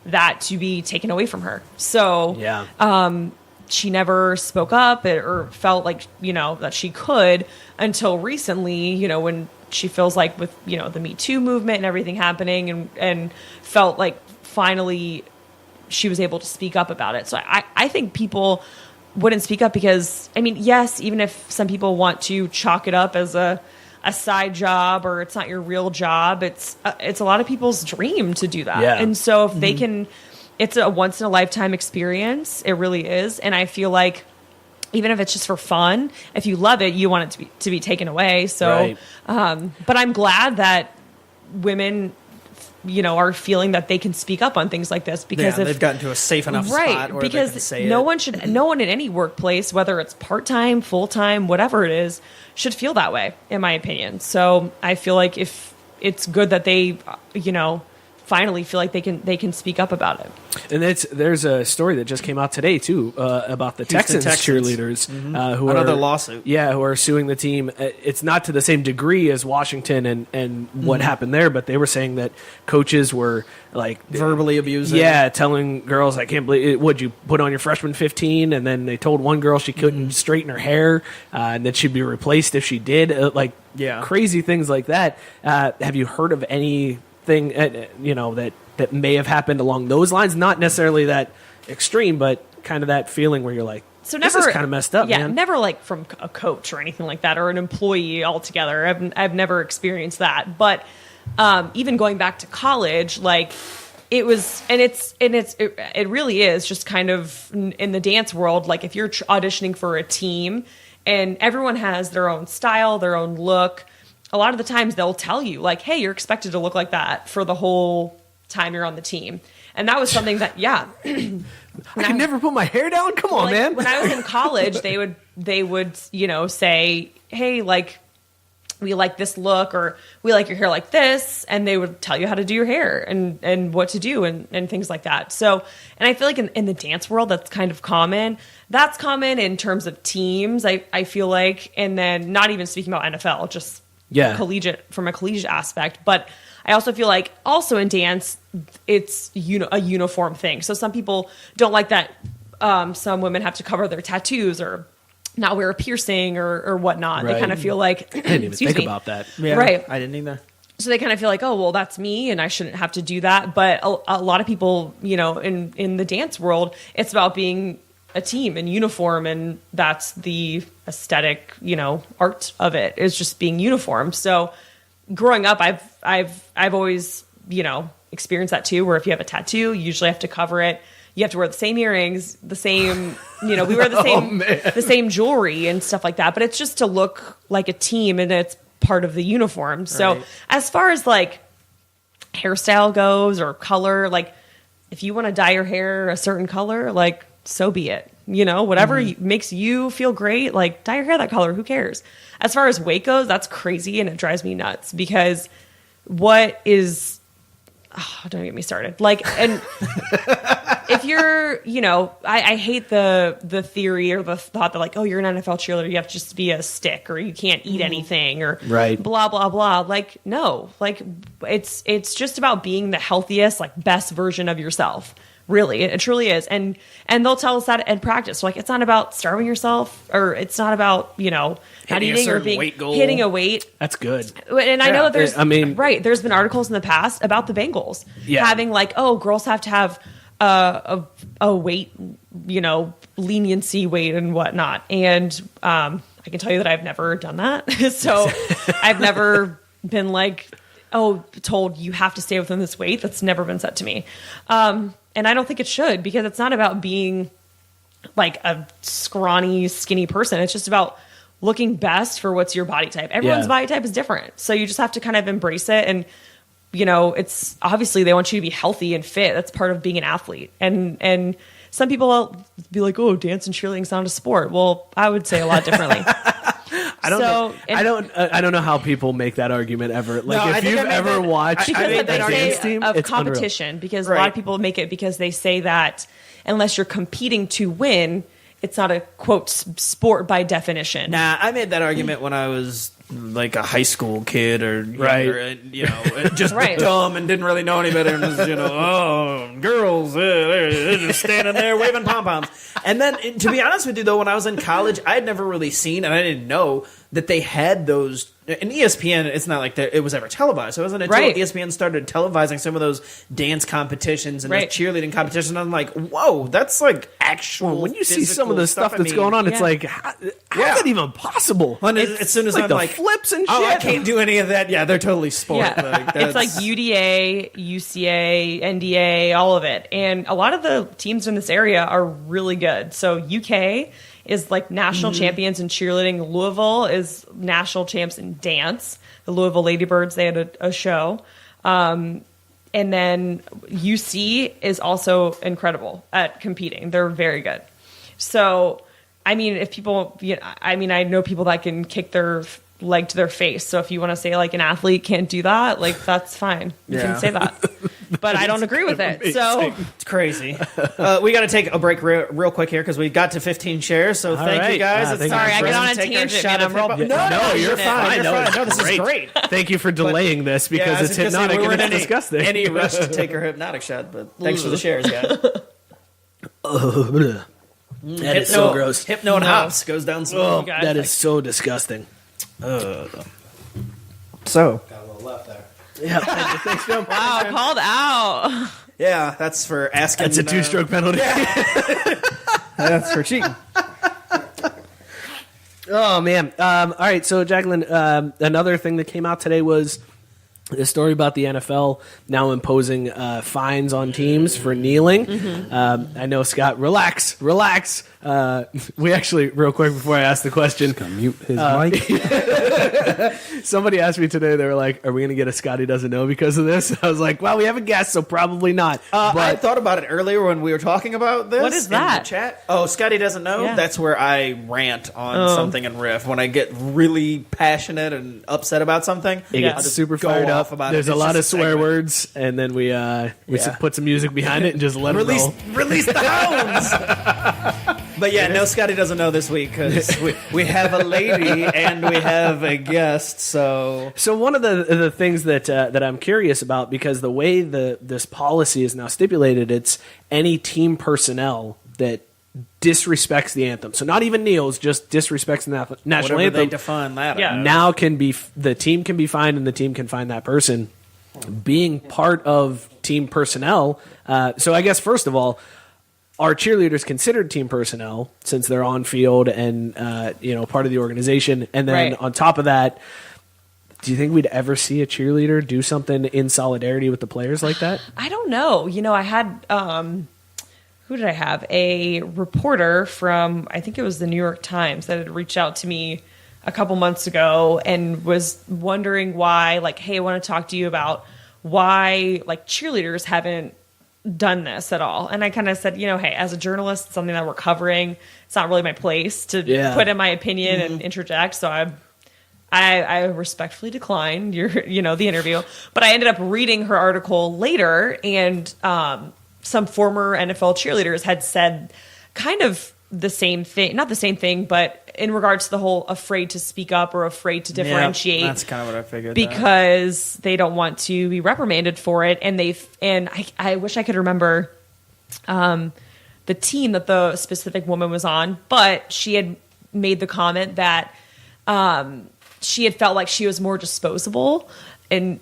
S5: that to be taken away from her. So she never spoke up or felt like, that she could until recently, when she feels like with, the Me Too movement and everything happening and felt like finally she was able to speak up about it. So I think people wouldn't speak up because, I mean, yes, even if some people want to chalk it up as a side job or it's not your real job, it's a lot of people's dream to do that. Yeah. And so if they can, it's a once in a lifetime experience. It really is. And I feel like even if it's just for fun, if you love it, you want it to be taken away. So, but I'm glad that women, are feeling that they can speak up on things like this because if
S1: they've gotten to a safe enough spot where
S5: because
S1: they can say
S5: no one in any workplace, whether it's part-time, full-time, whatever it is, should feel that way, in my opinion. So I feel like if it's good that they, finally feel like they can speak up about it.
S2: And there's a story that just came out today too about the Texans cheerleaders who
S1: another lawsuit.
S2: Yeah, who are suing the team. It's not to the same degree as Washington and what happened there, but they were saying that coaches were like
S1: verbally abusing.
S2: Yeah, telling girls, I can't believe it, would you put on your freshman 15, and then they told one girl she couldn't straighten her hair and that she'd be replaced if she did. Crazy things like that. Have you heard of anything that may have happened along those lines? Not necessarily that extreme, but kind of that feeling where you're like,
S5: so
S2: this is kind of messed up, man.
S5: Never like from a coach or anything like that, or an employee altogether. I've never experienced that. But even going back to college, like it was, and it really is just kind of in the dance world. Like if you're auditioning for a team, and everyone has their own style, their own look. A lot of the times they'll tell you like, hey, you're expected to look like that for the whole time you're on the team. And that was something that, I
S2: can never put my hair down. Come on, man.
S5: When I was in college, they would, say, hey, like, we like this look, or we like your hair like this, and they would tell you how to do your hair and what to do and things like that. So, and I feel like in the dance world, that's kind of common. That's common in terms of teams, I feel like, and then not even speaking about NFL, just collegiate, from a collegiate aspect. But I also feel like also in dance, it's a uniform thing. So some people don't like that some women have to cover their tattoos or not wear a piercing or whatnot.
S2: Right.
S5: They kind of feel like,
S2: I didn't even think about that.
S1: Yeah,
S5: right.
S1: I didn't either.
S5: So they kind of feel like, oh, well, that's me and I shouldn't have to do that. But a lot of people, in the dance world, it's about being a team and uniform. And that's the aesthetic, art of it, is just being uniform. So growing up, I've always, experienced that too, where if you have a tattoo, you usually have to cover it. You have to wear the same earrings, the same, we wear the same, the same jewelry and stuff like that. But it's just to look like a team, and it's part of the uniform. So as far as like hairstyle goes or color, like if you want to dye your hair a certain color, like so be it. Whatever makes you feel great, like dye your hair that color. Who cares? As far as weight goes, that's crazy, and it drives me nuts because don't get me started. Like, and if you're, I hate the theory or the thought that like, oh, you're an NFL cheerleader, you have to just be a stick, or you can't eat anything, or blah, blah, blah. Like, no, like it's just about being the healthiest, like best version of yourself. Really, it truly is. And they'll tell us that in practice. So, like, it's not about starving yourself, or it's not about, not eating or hitting a weight.
S2: That's good.
S5: And I know that there's been articles in the past about the Bengals having like, oh, girls have to have a weight, leniency weight and whatnot. And I can tell you that I've never done that. So I've never been like, told you have to stay within this weight. That's never been said to me. And I don't think it should, because it's not about being like a scrawny, skinny person. It's just about looking best for what's your body type. Everyone's body type is different. So you just have to kind of embrace it. And, it's obviously they want you to be healthy and fit. That's part of being an athlete. And some people will be like, oh, dance and cheerleading's not a sport. Well, I would say a lot differently.
S2: I don't know how people make that argument ever. Like, if you've ever watched
S5: a
S2: dance team,
S5: of
S2: it's
S5: competition,
S2: unreal.
S5: because a lot of people make it because they say that unless you're competing to win, it's not a quote sport by definition.
S1: Nah, I made that argument when I was like a high school kid or younger, and, just dumb and didn't really know any better, and was, girls, they're just standing there waving pom-poms. And then, to be honest with you, though, when I was in college, I had never really seen, and I didn't know that they had those. In ESPN, it's not like it was ever televised. So it wasn't until ESPN started televising some of those dance competitions and those cheerleading competitions. I'm like, whoa, that's like actual.
S2: When you see some of the stuff that's going on, it's like, how is that even possible?
S1: As soon as
S2: like
S1: I'm
S2: the
S1: like
S2: flips and shit,
S1: I can't do any of that. Yeah, they're totally sport.
S5: Yeah. It's like UDA, UCA, NDA, all of it, and a lot of the teams in this area are really good. So UK is like national champions in cheerleading. Louisville is national champs in dance. The Louisville Ladybirds, they had a show. And then UC is also incredible at competing. They're very good. So, I mean, if people, I know people that can kick their leg to their face. So if you want to say like an athlete can't do that, like that's fine. You can say that. But I don't agree with it. So
S1: it's crazy. We got to take a break real quick here because we got to 15 shares. So thank you guys.
S5: Sorry, I get on a tangent.
S1: No, you're fine. No, this is great.
S2: Thank you for delaying this because it's hypnotic and it's disgusting.
S1: Any rush to take her hypnotic shot, but thanks for the shares, guys.
S2: That is so gross.
S1: Hypno and hops goes down slow.
S2: That is so disgusting.
S1: So
S6: got a little left there.
S2: Yeah, thanks, Joe.
S5: Wow, called out.
S1: Yeah, that's for asking.
S2: That's a 2-stroke penalty.
S1: That's for cheating.
S2: Oh man! All right, so Jaclyn, another thing that came out today was this story about the NFL now imposing fines on teams for kneeling. I know, Scott, relax. We actually, real quick before I ask the question,
S6: mute his mic.
S2: somebody asked me today, they were like, are we going to get a Scotty doesn't know because of this? I was like, well, we have a guest, so probably not.
S4: I thought about it earlier when we were talking about this.
S5: What is that?
S4: In the chat. Oh, Scotty doesn't know?
S5: Yeah.
S4: That's where I rant on something and riff. When I get really passionate and upset about something,
S2: it
S4: I'll
S2: gets
S4: just
S2: super
S4: go
S2: fired
S4: off
S2: up.
S4: about
S2: There's
S4: it.
S2: a
S4: It's
S2: lot
S4: just
S2: of swear
S4: segment.
S2: words, and then we put some music behind it and just let it roll.
S4: Release the hounds. But yeah, no, Scotty doesn't know this week because we have a lady and we have a guest. So
S2: one of the things that I'm curious about, because the way this policy is now stipulated, it's any team personnel that disrespects the anthem. So not even kneels, just disrespects the national
S4: whatever
S2: anthem.
S4: they define that.
S5: Yeah.
S4: as.
S2: Now the team can be fined, and the team can find that person being part of team personnel. So I guess first of all, are cheerleaders considered team personnel since they're on field and part of the organization? And then on top of that, do you think we'd ever see a cheerleader do something in solidarity with the players like that?
S5: I don't know. I had who did I have? A reporter from, I think it was the New York Times, that had reached out to me a couple months ago and was wondering why, like, hey, I want to talk to you about why, like, cheerleaders haven't done this at all. And I kind of said, hey, as a journalist, it's something that we're covering. It's not really my place to put in my opinion and interject. So I respectfully declined the interview. But I ended up reading her article later, and some former NFL cheerleaders had said kind of the same thing, not the same thing, but in regards to the whole afraid to speak up or afraid to differentiate.
S4: That's kind of what I figured.
S5: Because they don't want to be reprimanded for it. And I wish I could remember the team that the specific woman was on, but she had made the comment that she had felt like she was more disposable in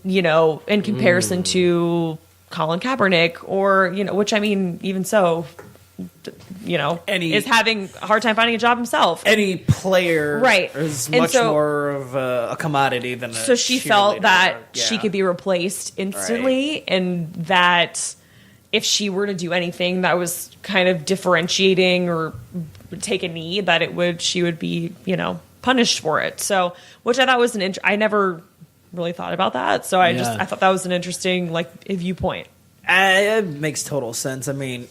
S5: comparison to Colin Kaepernick, or, which, I mean, even so, is having a hard time finding a job himself.
S4: Any player is
S5: And
S4: much
S5: so,
S4: more of a commodity than a
S5: So she felt that
S4: cheerleader.
S5: she could be replaced instantly, and that if she were to do anything that was kind of differentiating or take a knee, that she would be, punished for it. So, which I thought was I never really thought about that. So I thought that was an interesting, viewpoint.
S4: It makes total sense. I mean,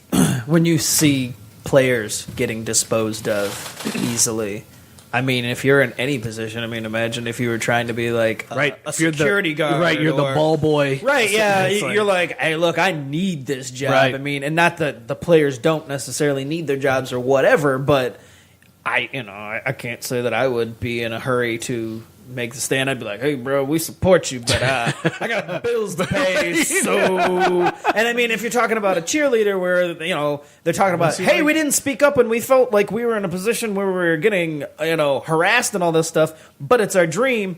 S4: when you see players getting disposed of easily, I mean, if you're in any position, I mean, imagine if you were trying to be like a security guard.
S2: Right, you're the ball boy.
S4: Right, yeah. You're like, hey, look, I need this job.
S2: Right.
S4: I mean, and not that the players don't necessarily need their jobs or whatever, but I can't say that I would be in a hurry to make the stand. I'd be like, hey, bro, we support you, but I got bills to pay. So, and I mean, if you're talking about a cheerleader where, they're talking about, hey, we didn't speak up and we felt like we were in a position where we were getting, harassed and all this stuff, but it's our dream.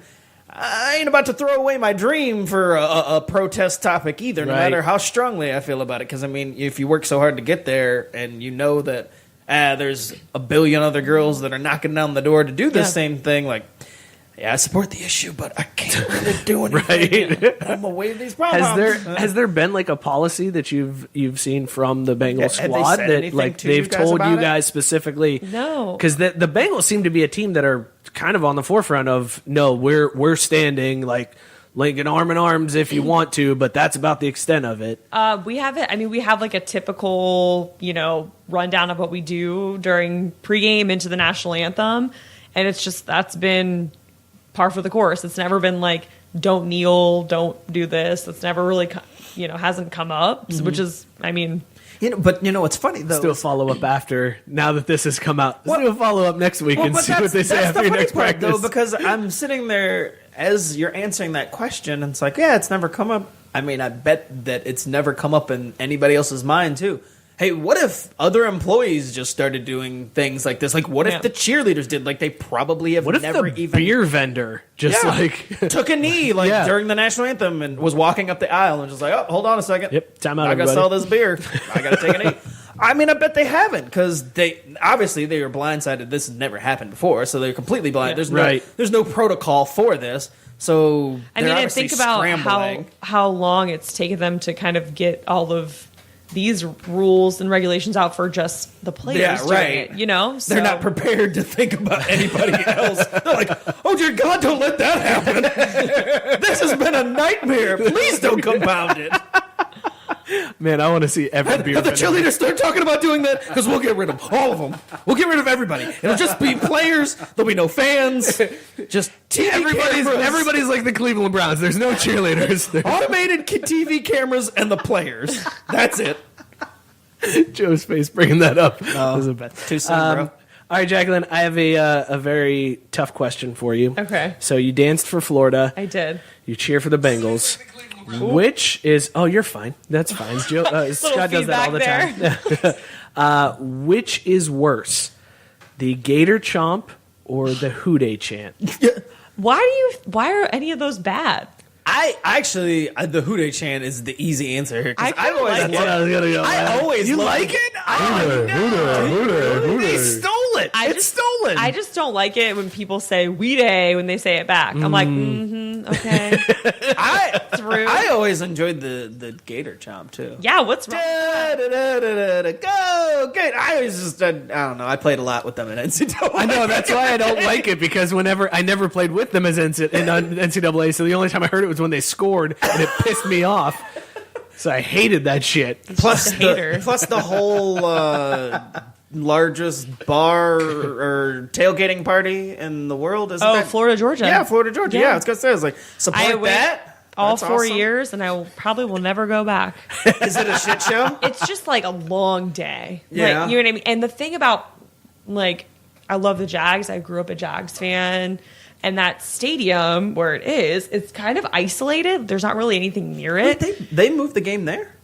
S4: I ain't about to throw away my dream for a protest topic either, no matter how strongly I feel about it. Because, I mean, if you work so hard to get there and you know that there's a billion other girls that are knocking down the door to do the same thing, like, yeah, I support the issue, but I can't really do anything. I'm gonna wave these problems.
S2: Has there been like a policy that you've seen from the Bengals squad
S4: that
S2: they've told you guys specifically?
S5: No,
S2: because the Bengals seem to be a team that are kind of on the forefront of we're standing like linking arm in arms if you want to, but that's about the extent of it.
S5: We have it. I mean, we have like a typical rundown of what we do during pregame into the national anthem, and it's just that's been par for the course. It's never been like, don't kneel, don't do this. It's never really, hasn't come up, which is, I mean.
S4: But what's funny, though.
S2: Let's do a follow-up after, now that this has come out. Let's do a follow-up next week and see what they say after your next practice.
S4: Though, because I'm sitting there as you're answering that question, and it's like, yeah, it's never come up. I mean, I bet that it's never come up in anybody else's mind, too. Hey, what if other employees just started doing things like this? Like, what if the cheerleaders did? Like, they probably have never even...
S2: beer vendor just
S4: took a knee during the national anthem and was walking up the aisle and just like, oh, hold on a second.
S2: Yep, time out,
S4: I got to sell this beer. I got to take a knee. I mean, I bet they haven't, because they were blindsided. This has never happened before, so they're completely blind.
S2: Yeah.
S4: There's no protocol for this. So
S5: I mean, and think about how long it's taken them to kind of get all of these rules and regulations out for just the players.
S4: Yeah, right.
S5: Doing it, so.
S4: They're not prepared to think about anybody else. They're like, oh dear God, don't let that happen. This has been a nightmare. Please don't compound it.
S2: Man, I want to see every beer.
S4: Have the cheerleaders start talking about doing that? Because we'll get rid of all of them. We'll get rid of everybody. It'll just be players. There'll be no fans. Just TV
S2: everybody's like the Cleveland Browns. There's no cheerleaders.
S4: automated TV cameras and the players. That's it.
S2: Joe's face bringing that up.
S4: Too soon, bro.
S2: All right, Jaclyn, I have a very tough question for you.
S5: Okay.
S2: So you danced for Florida.
S5: I did.
S2: You cheer for the Bengals. Which is... Oh, you're fine. That's fine. Joe, Scott does that all the time. Which is worse? The Gator Chomp or the Hooday Chant?
S5: Why are any of those bad?
S4: I actually, the Hooday Chant is the easy answer here.
S5: I
S4: always like it. They stole it. It's stolen.
S5: I just don't like it when people say "we day" when they say it back. I'm like, okay. It's rude.
S4: I always enjoyed the Gator Chomp too.
S5: Yeah, what's wrong?
S4: Go Gator! I always just, I don't know. I played a lot with them in NCAA.
S2: I know, that's why I don't like it, because I never played with them as in NCAA, so the only time I heard it was when they scored, and it pissed me off. So I hated that shit.
S4: Plus the whole largest bar or tailgating party in the world is
S5: Florida, Georgia.
S4: Yeah, Florida, Georgia. Yeah, I was gonna say, I was like, support that.
S5: All
S4: That's
S5: 4
S4: awesome.
S5: years, and I probably will never go back.
S4: Is it a shit show?
S5: It's just like a long day.
S4: Yeah.
S5: Like, you know what I mean? And the thing about, like, I love the Jags. I grew up a Jags fan. And that stadium where it is, it's kind of isolated. There's not really anything near it.
S4: Wait, they moved the game there?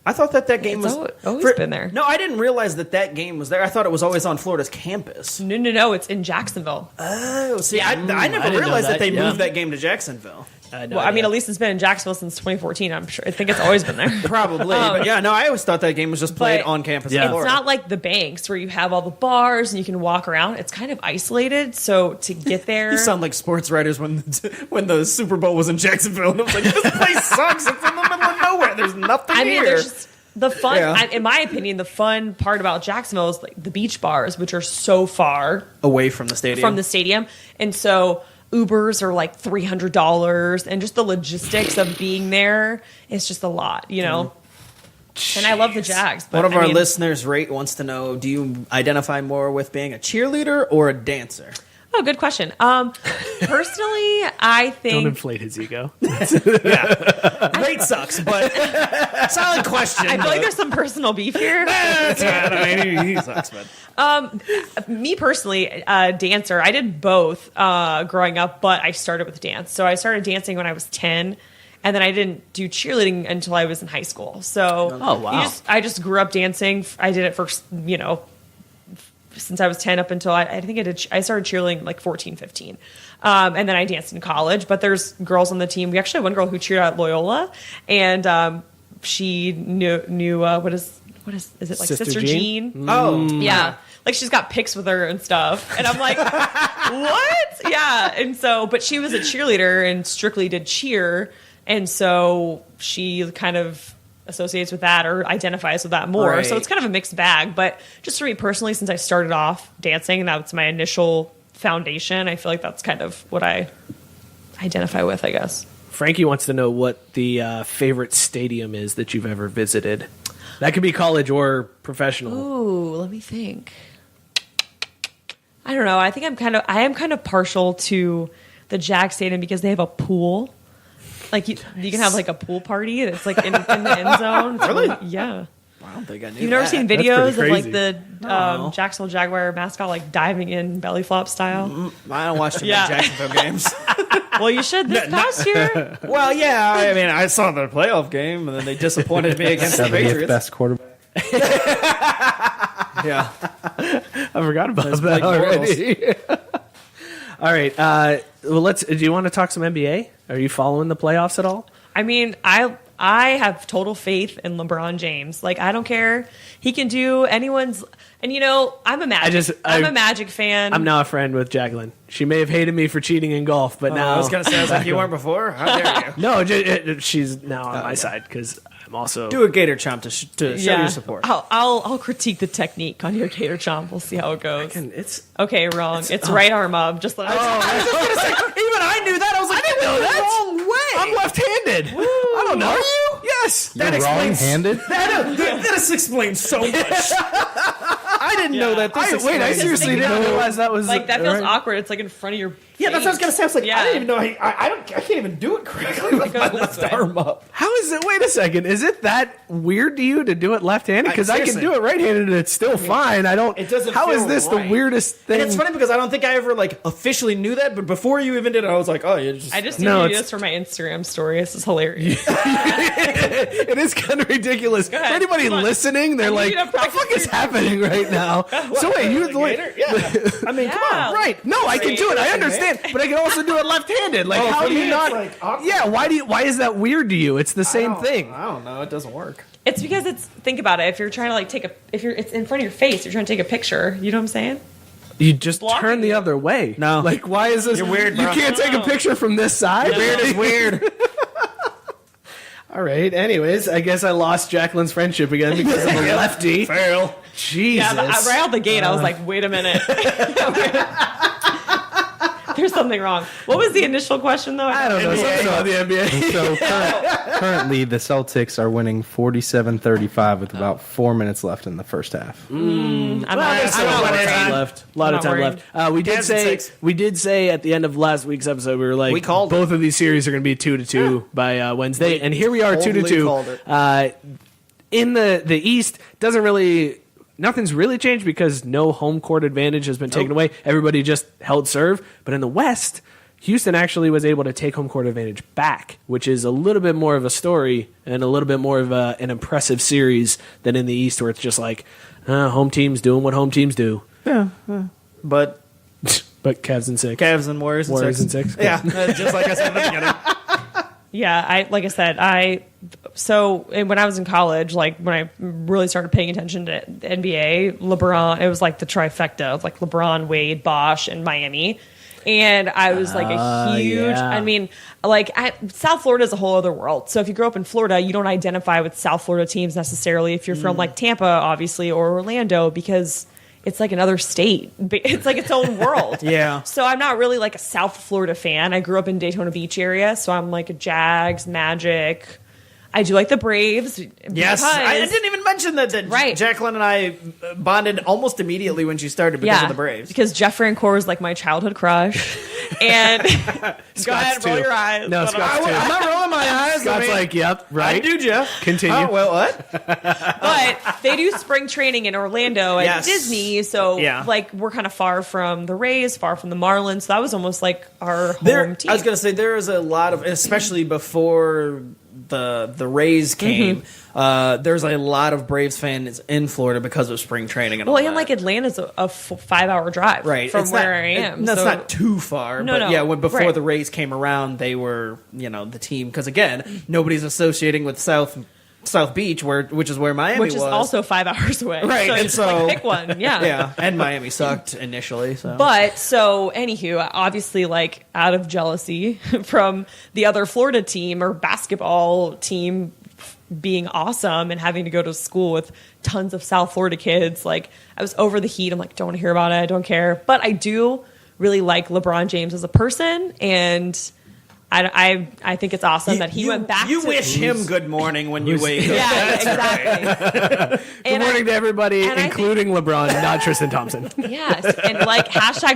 S4: I thought that game was
S5: always been there.
S4: No, I didn't realize that game was there. I thought it was always on Florida's campus.
S5: No, it's in Jacksonville.
S4: Oh, see, I never realized that they moved that game to Jacksonville.
S5: Well, I mean, at least it's been in Jacksonville since 2014. I think it's always been there.
S4: Probably, but yeah, no, I always thought that game was just played on campus.
S5: Yeah.
S4: In Florida.
S5: It's not like the Banks where you have all the bars and you can walk around. It's kind of isolated. So to get there,
S4: you sound like sports writers when the Super Bowl was in Jacksonville, and it was like, this place sucks. It's in the middle of nowhere. There's nothing here.
S5: I mean, there's just the fun. In my opinion, the fun part about Jacksonville is like the beach bars, which are so far
S4: away from the stadium.
S5: And so Ubers are like $300, and just the logistics of being there is just a lot, you know. And I love the Jags. But
S4: one of our listeners, wants to know: do you identify more with being a cheerleader or a dancer?
S5: Oh, good question. Personally, I think...
S2: Don't inflate his ego.
S4: Great sucks, but solid question.
S5: I feel like there's some personal beef here.
S4: That's right. I mean, he sucks, man.
S5: Me personally, dancer. I did both growing up, but I started with dance. So I started dancing when I was 10. And then I didn't do cheerleading until I was in high school. So I just grew up dancing. I did it for, since I was 10 up until I started cheerleading like 14, 15. And then I danced in college, but there's girls on the team. We actually had one girl who cheered at Loyola, and she knew what is it like Sister Jean?
S4: Oh,
S5: yeah. Like she's got pics with her and stuff. And I'm like, what? Yeah. And so, but she was a cheerleader and strictly did cheer. And so she kind of associates with that or identifies with that more. Right. So it's kind of a mixed bag. But just for me personally, since I started off dancing and that's my initial foundation, I feel like that's kind of what I identify with, I guess.
S2: Frankie wants to know what the favorite stadium is that you've ever visited. That could be college or professional.
S5: Ooh, let me think. I don't know. I think I am kind of partial to the Jag Stadium because they have a pool. Like you can have like a pool party that's like in the end zone. It's
S4: really?
S5: Yeah.
S4: I don't think I knew.
S5: You've never seen videos of like the
S4: No.
S5: Jacksonville Jaguar mascot like diving in belly flop style?
S4: I don't watch the Jacksonville games.
S5: Well, you should this past year.
S4: Well, yeah. I mean, I saw the playoff game, and then they disappointed me against the Patriots.
S6: Best quarterback.
S4: Yeah,
S2: I forgot about that already. All right. Well, do you want to talk some NBA? Are you following the playoffs at all?
S5: I mean, I I have total faith in LeBron James. Like, I don't care. He can do anyone's. And I'm a Magic fan.
S2: I'm now a friend with Jaclyn. She may have hated me for cheating in golf, but now
S4: I was gonna say, I was like, you weren't before. How dare you?
S2: No, she's now on my side because I'm also
S4: do a gator chomp to show your support.
S5: I'll critique the technique on your gator chomp. We'll see how it goes.
S2: It's
S5: okay. Wrong. It's right arm up. Just let.
S4: I was just gonna say, even I knew that. I was like, I didn't know that. Wrong way.
S2: I'm left-handed. I don't know.
S4: Are you?
S2: Yes.
S6: You're wrong-handed?
S4: That explains so much. I didn't know that.
S2: I seriously didn't realize that was
S5: like that feels awkward. It's like in front of your.
S4: Yeah, that's what I was gonna say. I was like, I didn't even know. I can't even do it correctly with my left arm up.
S2: How is it? Wait a second. Is it that weird to you to do it left-handed? Because I can do it right-handed and it's still fine. I don't.
S4: It doesn't.
S2: How
S4: feel
S2: is this
S4: right.
S2: the weirdest thing?
S4: And it's funny because I don't think I ever officially knew that. But before you even did it, I was like, oh, you just.
S5: I just need to do this for my Instagram story. This is hilarious.
S2: It is kind of ridiculous. For anybody listening, they're like, "What the fuck is happening right now?" So wait, you
S4: I mean, come on,
S2: right? No, I can do it. I understand, but I can also do it left-handed. Like, how do you not? Yeah, why is that weird to you? It's the same thing.
S4: I don't know. It doesn't work.
S5: It's because think about it. If you're trying to it's in front of your face, you're trying to take a picture. You know what I'm saying?
S2: You just turn the other way.
S4: No,
S2: like why is this?
S4: You're weird.
S2: You can't take a picture from this side.
S4: Weird is weird.
S2: All right. Anyways, I guess I lost Jaclyn's friendship again because I'm a lefty.
S4: Fail.
S2: Jesus.
S5: Yeah, right out the gate, I was like, wait a minute. There's something wrong. What was the initial question, though?
S2: I don't know. Something about the NBA.
S6: So currently, the Celtics are winning 47-35 with about 4 minutes left in the first half.
S5: I'm not
S2: left. A lot of time left. We did say at the end of last week's episode, we were like,
S4: we called
S2: both of these series are going to be 2-2 by Wednesday, and here we are, 2-2. In the East, nothing's really changed because no home court advantage has been taken away. Everybody just held serve. But in the West, Houston actually was able to take home court advantage back, which is a little bit more of a story and a little bit more of an impressive series than in the East, where it's just like home teams doing what home teams do.
S4: Yeah. But
S2: Cavs and 6.
S4: Cavs and Warriors and 6. Yeah, just like I said at the beginning.
S5: Yeah, like I said, so when I was in college, like when I really started paying attention to the NBA, LeBron, it was like the trifecta of like LeBron, Wade, Bosh, and Miami. And I was like a huge, I mean, South Florida is a whole other world. So if you grow up in Florida, you don't identify with South Florida teams necessarily if you're from like Tampa, obviously, or Orlando, because it's like another state. It's like its own world.
S4: Yeah.
S5: So I'm not really like a South Florida fan. I grew up in Daytona Beach area, so I'm like a Jags, Magic. I do like the Braves.
S4: Yes. I didn't even mention that
S5: right.
S4: Jaclyn and I bonded almost immediately when she started because of the Braves.
S5: Because Jeff Francoeur is like my childhood crush. And go ahead, roll your eyes.
S2: No, Scott's too.
S4: I'm not rolling my eyes.
S2: Scott's like, yep, right.
S4: I do, Jeff.
S2: Continue.
S4: Oh, well, what?
S5: But they do spring training in Orlando at Disney, so like we're kind of far from the Rays, far from the Marlins. So that was almost like our home team.
S4: I was going to say there is a lot of, especially before the Rays came, there's a lot of Braves fans in Florida because of spring training and all that.
S5: And like Atlanta's a 5-hour drive from where I am.
S4: That's not too far.
S5: No,
S4: but before the Rays came around, they were, the team. Because again, nobody's associating with South Beach, which is where Miami was.
S5: Which is also 5 hours away.
S4: Right,
S5: so pick one, yeah.
S4: Yeah, and Miami sucked initially. So.
S5: But, anywho, obviously, like, out of jealousy from the other Florida team or basketball team being awesome and having to go to school with tons of South Florida kids, like, I was over the heat. I'm like, don't want to hear about it. I don't care. But I do really like LeBron James as a person, and I think it's awesome that he went back.
S4: You wish him good morning when you wake up.
S5: Yeah, exactly.
S2: Good morning to everybody, including LeBron, not Tristan Thompson.
S5: Yes, and like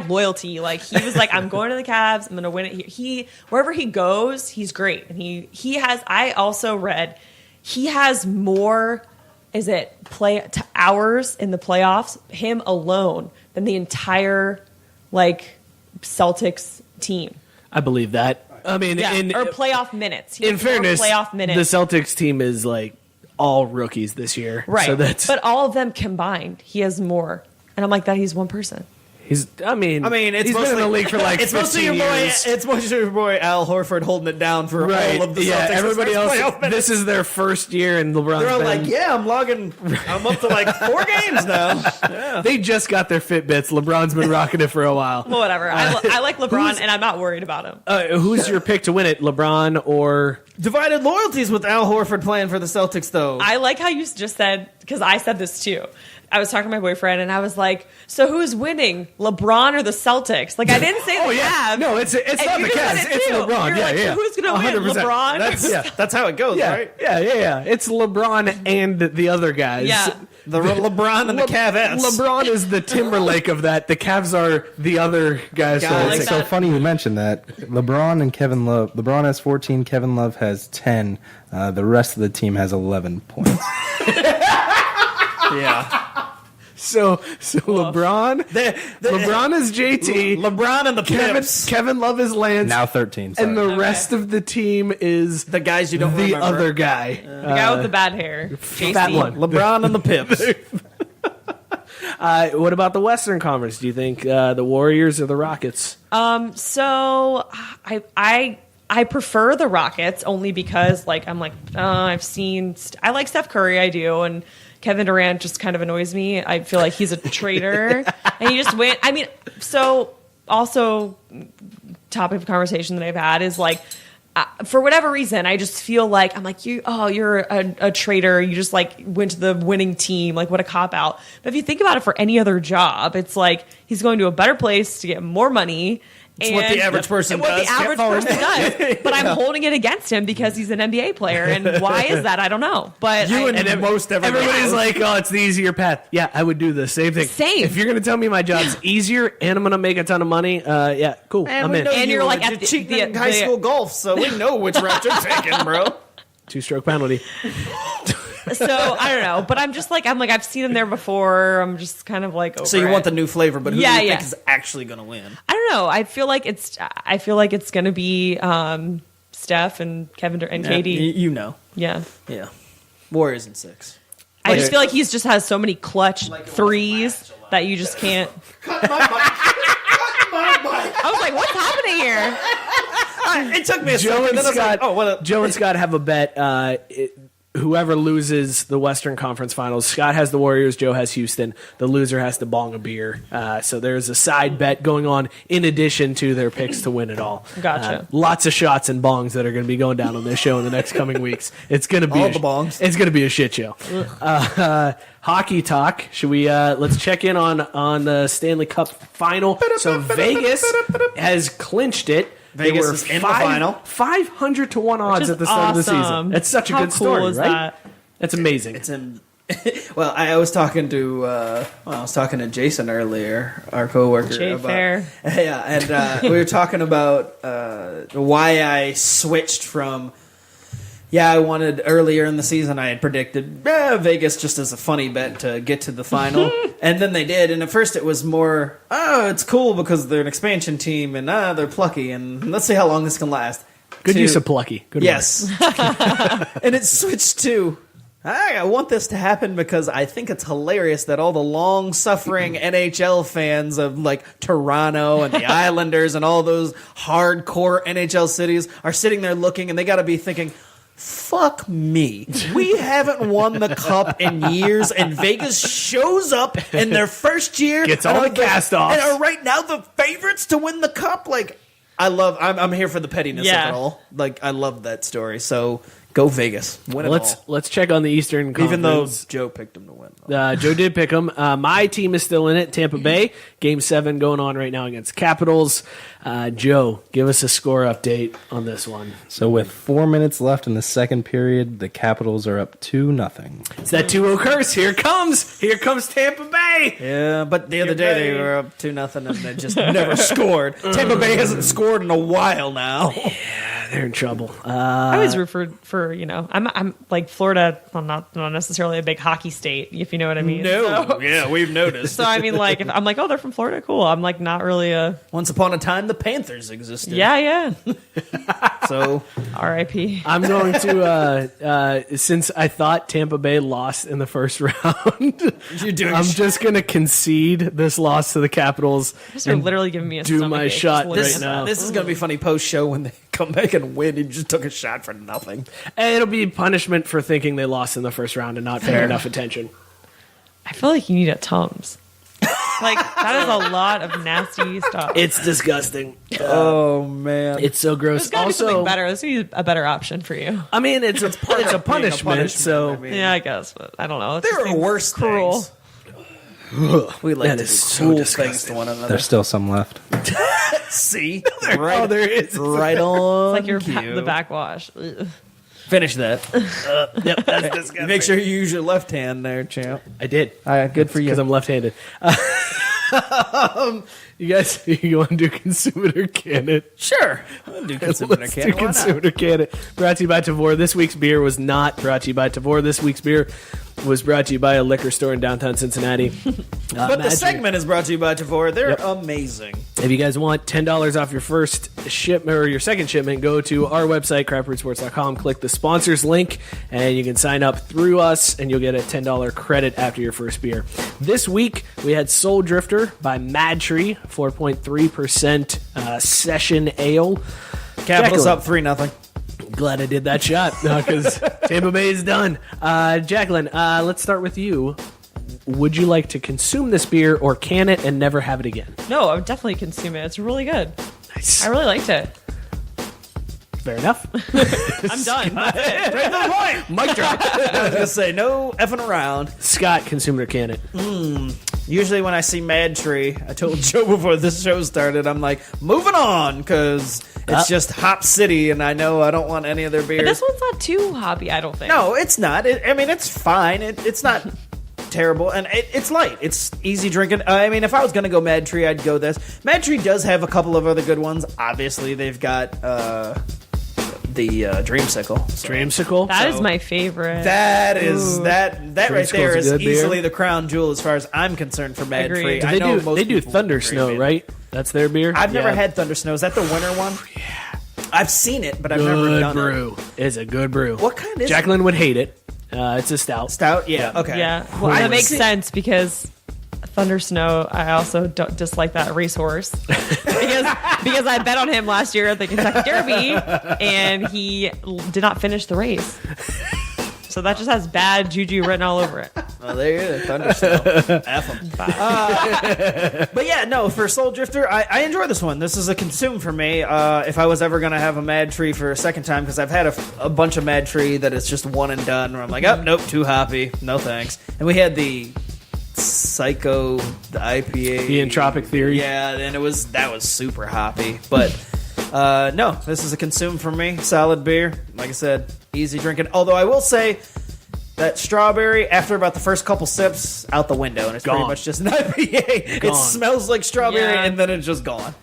S5: #loyalty. Like he was like, I'm going to the Cavs. I'm going to win it. He wherever he goes, he's great, and he has. I also read he has more. Is it hours in the playoffs? Him alone than the entire like Celtics team.
S2: I believe that. I mean,
S5: or playoff minutes.
S2: In fairness,
S5: playoff minutes.
S2: The Celtics team is like all rookies this year,
S5: right?
S2: So
S5: but all of them combined, he has more. And I'm like, that he's one person.
S2: I mean,
S4: it's
S2: he's
S4: mostly
S2: been in the league for like
S4: it's
S2: 15
S4: mostly your boy.
S2: years.
S4: It's mostly your boy Al Horford holding it down for all of the Celtics.
S2: Everybody else.
S4: Playoff
S2: This is their first year, and LeBron's
S4: They're all
S2: been,
S4: like, "Yeah, I'm up to like 4 games now." Yeah.
S2: They just got their Fitbits. LeBron's been rocking it for a while.
S5: Well, whatever. I like LeBron, and I'm not worried about him.
S2: Who's your pick to win it, LeBron or?
S4: Divided loyalties with Al Horford playing for the Celtics, though.
S5: I like how you just said, because I said this too. I was talking to my boyfriend, and I was like, "So who's winning, LeBron or the Celtics?" Like, I didn't say the Cavs.
S2: No, it's not the Cavs. It's LeBron.
S5: You're
S2: Yeah.
S5: So who's going to win,
S2: 100%.
S5: LeBron?
S4: That's how it goes, right?
S2: Yeah. It's LeBron and the other guys.
S5: Yeah.
S4: The LeBron and the Cavs.
S2: LeBron is the Timberlake of that. The Cavs are the other guys.
S5: like
S6: It's so
S5: that.
S6: funny you mentioned that. LeBron and Kevin Love. LeBron has 14. Kevin Love has 10. The rest of the team has 11 points.
S4: Yeah.
S2: So LeBron, LeBron is JT.
S4: LeBron and the Pips.
S2: Kevin Love is Lance.
S6: Now 13. Sorry.
S2: And the rest of the team is
S4: The guys you don't
S2: the
S4: remember.
S2: other guy.
S5: The guy with the bad hair.
S2: Fat
S5: JC.
S2: one.
S4: LeBron and the Pips.
S2: What about the Western Conference? Do you think the Warriors or the Rockets?
S5: So I prefer the Rockets only because I've seen I like Steph Curry, I do, and Kevin Durant just kind of annoys me. I feel like he's a traitor and he just went. I mean, so also topic of conversation that I've had is like, for whatever reason, I just feel like I'm like you're a traitor. You just like went to the winning team. Like what a cop out. But if you think about it, for any other job, it's like he's going to a better place to get more money.
S4: It's what the average person does.
S5: What the average person does. But I'm holding it against him because he's an NBA player. And why is that? I don't know. But
S4: most
S2: Everybody's like, oh, it's the easier path. Yeah, I would do the same thing.
S5: Same.
S2: If you're going to tell me my job's easier and I'm going to make a ton of money, yeah, cool. I'm in.
S5: And you're like at
S4: cheating high school golf, so we know which route you're taking, bro.
S2: 2-stroke penalty.
S5: So I don't know, but I'm like I've seen him there before. I'm just kind of like over
S4: So you
S5: it.
S4: want the new flavor, but who do you think
S5: Yeah.
S4: is actually going to win?
S5: I don't know. I feel like it's gonna be Steph and Kevin and KD.
S4: You know.
S5: Yeah.
S4: Yeah. Warriors in 6.
S5: I just feel like he's just has so many clutch threes that you just can't. I was like, what's happening here?
S4: It took me a
S2: Joe
S4: second.
S2: and
S4: Then I was like,
S2: Scott, Joe and Scott have a bet. Whoever loses the Western Conference Finals, Scott has the Warriors, Joe has Houston. The loser has to bong a beer. So there's a side bet going on in addition to their picks to win it all.
S5: Gotcha.
S2: Lots of shots and bongs that are going to be going down on this show in the next coming weeks. It's going to be
S4: All the bongs.
S2: It's going to be a shit show. Hockey talk. Should we? Let's check in on the Stanley Cup Final. So Vegas has clinched it.
S4: Vegas
S2: They were
S4: is in the final.
S2: 500 to 1 odds
S5: is
S2: at the start of the season.
S5: awesome.
S2: It's such a
S5: How
S2: good story,
S5: cool is
S2: right?
S5: that?
S2: That's amazing.
S4: It's in. Well, I was talking to Jason earlier, our coworker.
S5: Jay
S4: about,
S5: Fair.
S4: Yeah, and we were talking about why I switched from. Yeah, I wanted earlier in the season. I had predicted Vegas just as a funny bet to get to the final, and then they did. And at first, it was more, it's cool because they're an expansion team and they're plucky, and let's see how long this can last.
S2: Good use of plucky. Good
S4: Yes, and it switched to. I want this to happen because I think it's hilarious that all the long-suffering NHL fans of like Toronto and the Islanders and all those hardcore NHL cities are sitting there looking, and they got to be thinking, fuck me. We haven't won the cup in years, and Vegas shows up in their first year.
S2: Gets all the cast-offs.
S4: And are right now the favorites to win the cup. Like, I'm here for the pettiness of it all. Like, I love that story. So, go Vegas. Win it all.
S2: Let's check on the Eastern Conference.
S4: Even though Joe picked him to win.
S2: Joe did pick him. My team is still in it. Tampa Bay. Game 7 going on right now against Capitals. Joe, give us a score update on this one.
S6: So with 4 minutes left in the second period, the Capitals are up 2-0.
S2: It's that 2-0 curse. Here comes Tampa Bay.
S4: Yeah, but the other day they were up 2-0 and they just never scored. Tampa Bay hasn't scored in a while now.
S2: Yeah, they're in trouble.
S5: I always root for I'm like Florida. I'm not necessarily a big hockey state, if you know what I mean.
S4: No,
S5: So,
S4: yeah, we've noticed.
S5: so I mean, like, if I'm like, oh, they're from Florida, cool. I'm like, not really a.
S4: Once upon a time, the Panthers existed.
S5: Yeah.
S4: So,
S5: R.I.P.
S2: I'm going to since I thought Tampa Bay lost in the first round, I'm just going to concede this loss to the Capitals.
S5: You're literally giving me a
S2: do my
S5: stomachache
S2: shot
S5: just
S2: right now.
S4: This is going to be funny post-show when they come back and win. You just took a shot for nothing.
S2: And it'll be punishment for thinking they lost in the first round and not paying enough attention.
S5: I feel like you need a Tums. Like, that is a lot of nasty stuff.
S2: It's disgusting.
S4: Oh, man.
S2: It's so gross.
S5: There's got to be something better. There's going to be a better option for you.
S2: I mean, it's a punishment, so...
S5: Yeah, I guess, but I don't know.
S4: There are worse
S5: cruel.
S4: Things. We like
S2: That
S4: to
S2: is
S4: do
S2: so
S4: cruel
S2: disgusting.
S4: things to one another.
S6: There's still some left.
S4: See?
S2: Oh, there is.
S4: Right on.
S5: It's like your
S4: cue.
S5: the backwash. Ugh.
S4: Finish that.
S2: Yep, that's disgusting.
S4: Make sure you use your left hand there, champ.
S2: I did.
S4: All right, good for you.
S2: Because I'm left-handed. You guys, you want to do Consume It or Can It?
S4: Sure. I'll do Consume It or
S2: Let's
S4: Can
S2: do
S4: It. Why
S2: Consume
S4: not?
S2: It or Can It. Brought to you by Tavor. This week's beer was not brought to you by Tavor. This week's beer was brought to you by a liquor store in downtown Cincinnati.
S4: But the
S2: MadTree.
S4: segment is brought to you by Tavor. They're amazing.
S2: If you guys want $10 off your first shipment or your second shipment, go to our website, craftbrewsports.com, click the sponsors link, and you can sign up through us, and you'll get a $10 credit after your first beer. This week, we had Soul Drifter by MadTree, 4.3% session ale.
S4: Capitals
S2: Jaclyn.
S4: up 3-0.
S2: Glad I did that shot because Tampa Bay is done. Jaclyn, let's start with you. Would you like to consume this beer or can it and never have it again?
S5: No, I would definitely consume it. It's really good.
S2: Nice.
S5: I really liked it.
S2: Fair enough.
S5: I'm done. That's it.
S4: Right to the point.
S2: Mic drop.
S4: I was going to say, no effing around.
S2: Scott, consume it or can it?
S4: Usually when I see MadTree, I told Joe before this show started, I'm like, moving on, because it's just Hop City, and I know I don't want any of their beers.
S5: But this one's not too hoppy, I don't think.
S4: No, it's not. I mean, it's fine. It's not terrible, and it's light. It's easy drinking. I mean, if I was going to go MadTree, I'd go this. MadTree does have a couple of other good ones. Obviously, they've got the Dreamsicle. So
S2: Dreamsicle?
S5: That is my favorite.
S4: that is that right there
S2: Dreamsicle's
S4: is
S2: a good beer.
S4: easily the crown jewel as far as I'm concerned for MadTree.
S5: Agreed.
S2: Do
S4: I
S2: they
S4: know
S2: do,
S4: most
S2: they do
S4: people
S2: Thunder
S4: agree,
S2: Snow,
S4: man.
S2: right? That's their beer?
S4: I've never
S2: Yeah.
S4: had Thunder Snow. Is that the winter one? Yeah. I've seen it, but I've never
S2: Good
S4: done
S2: brew. It's a good brew.
S4: What kind is
S2: Jaclyn would hate it. It's a stout.
S4: it? Stout? Yeah. Okay.
S5: Yeah. Well,
S4: I
S5: that makes
S4: see-
S5: sense because Thunder Snow, I also don't dislike that racehorse because I bet on him last year at the Kentucky Derby and he did not finish the race. So that just has bad juju written all over it.
S4: Well, there you go. Thunder Snow. F 'em. But yeah, no, for Soul Drifter, I enjoy this one. This is a consume for me. If I was ever going to have a MadTree for a second time, because I've had a bunch of MadTree that it's just one and done, where I'm like, oh, nope, too hoppy. No thanks. And we had the Psycho, the IPA.
S2: The Entropic Theory.
S4: Yeah, and that was super hoppy. But no, this is a consume for me. Solid beer. Like I said, easy drinking. Although I will say that strawberry, after about the first couple sips, out the window, and it's pretty
S2: Gone.
S4: much just an IPA.
S2: Gone.
S4: It smells like strawberry,
S5: Yeah.
S4: and then it's just gone.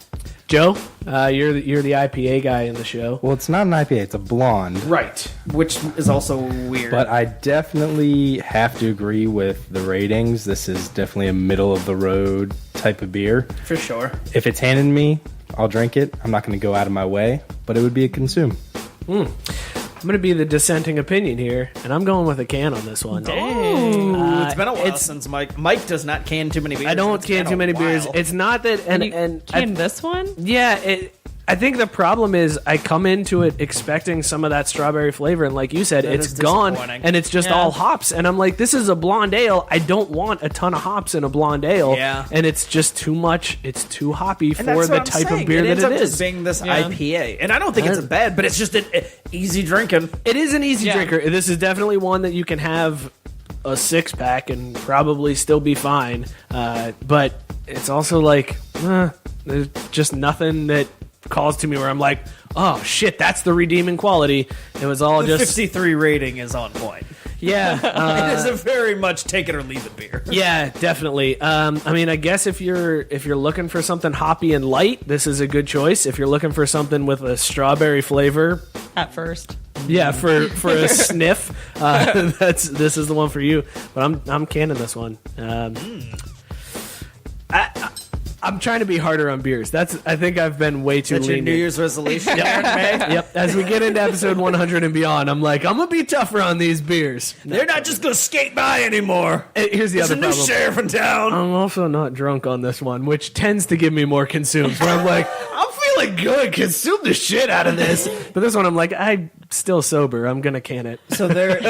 S2: Joe, you're the IPA guy in the show.
S6: Well, it's not an IPA, it's a blonde.
S4: Right. Which is also weird.
S6: But I definitely have to agree with the ratings. This is definitely a middle of the road type of beer.
S4: for sure.
S6: If it's handed me, I'll drink it. I'm not going to go out of my way, but it would be a consume.
S2: I'm going to be the dissenting opinion here, and I'm going with a can on this one.
S4: Ooh, it's been a while
S2: it's-
S4: since Mike does not can too many beers.
S2: I don't
S4: It's
S2: can
S4: been
S2: too
S4: a
S2: many beers.
S4: while.
S2: It's not that, and
S5: Can this one?
S2: yeah, I think the problem is I come into it expecting some of that strawberry flavor, and like you said,
S4: That
S2: it's
S4: is
S2: gone,
S4: disappointing.
S2: and it's just
S5: Yeah.
S2: all hops. And I'm like, this is a blonde ale. I don't want a ton of hops in a blonde ale.
S4: Yeah.
S2: And it's just too much. It's too hoppy
S4: And
S2: for
S4: that's
S2: the
S4: what I'm
S2: type
S4: saying.
S2: of beer
S4: it ends
S2: that
S4: up
S2: it
S4: just
S2: is.
S4: being this
S5: Yeah.
S4: IPA, and I don't think it's a bad, but it's just an easy drinking.
S2: It is an easy
S5: Yeah.
S2: drinker. This is definitely one that you can have a 6-pack and probably still be fine. But it's also like, there's just nothing that calls to me where I'm like, oh shit, that's the redeeming quality. It was all
S4: the
S2: just
S4: 53 rating is on point.
S2: Yeah,
S4: it is a very much take it or leave it beer.
S2: Yeah, definitely. I mean, I guess if you're looking for something hoppy and light, this is a good choice. If you're looking for something with a strawberry flavor,
S5: at first,
S2: yeah, for a sniff, this is the one for you. But I'm canning this one. I'm trying to be harder on beers. I think I've been way too
S4: lenient. That's your New Year's resolution.
S2: Yep. As we get into episode 100 and beyond, I'm like, I'm gonna be tougher on these beers.
S4: They're not just gonna skate by anymore.
S2: Here's the other problem.
S4: There's a new sheriff in town.
S2: I'm also not drunk on this one, which tends to give me more consumes. Where I'm like, I'm feeling good. Consume the shit out of this. But this one, I'm like, I'm still sober. I'm gonna can it.
S4: So there,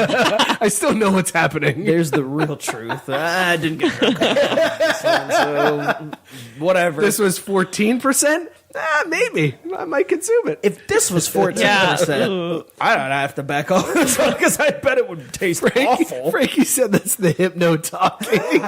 S2: I still know what's happening.
S4: There's the real truth. I didn't get drunk. So whatever.
S2: This was 14%. Maybe I might consume it.
S4: If this was 14%, I don't have to back off this one because I bet it would taste awful.
S2: Frankie said that's the hypno talking.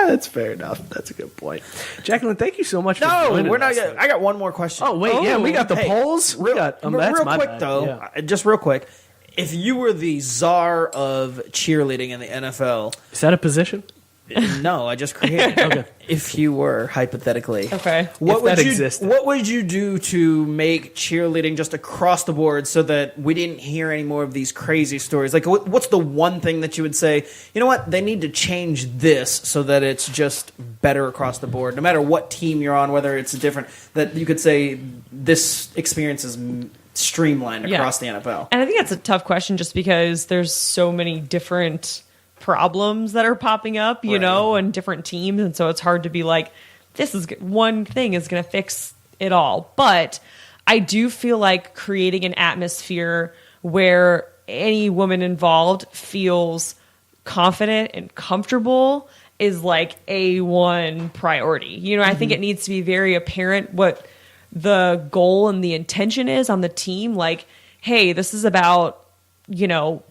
S2: That's fair enough. That's a good point. Jaclyn, thank you so much for joining
S4: we're not
S2: us.
S4: yet. I got one more question.
S2: Oh, wait. Yeah, we got the polls.
S4: Real quick, though. Yeah. Just real quick. If you were the czar of cheerleading in the NFL...
S2: Is that a position?
S4: No, I just created it. Okay. If you were, hypothetically.
S5: Okay.
S4: What would you do to make cheerleading just across the board so that we didn't hear any more of these crazy stories? Like, what's the one thing that you would say, you know what, they need to change this so that it's just better across the board, no matter what team you're on, whether it's different, that you could say this experience is streamlined across the NFL?
S5: And I think that's a tough question just because there's so many different problems that are popping up, you know, and different teams. And so it's hard to be like, this is one thing is going to fix it all. But I do feel like creating an atmosphere where any woman involved feels confident and comfortable is like A1 priority. You know, I think it needs to be very apparent what the goal and the intention is on the team. Like, hey, this is about, you know,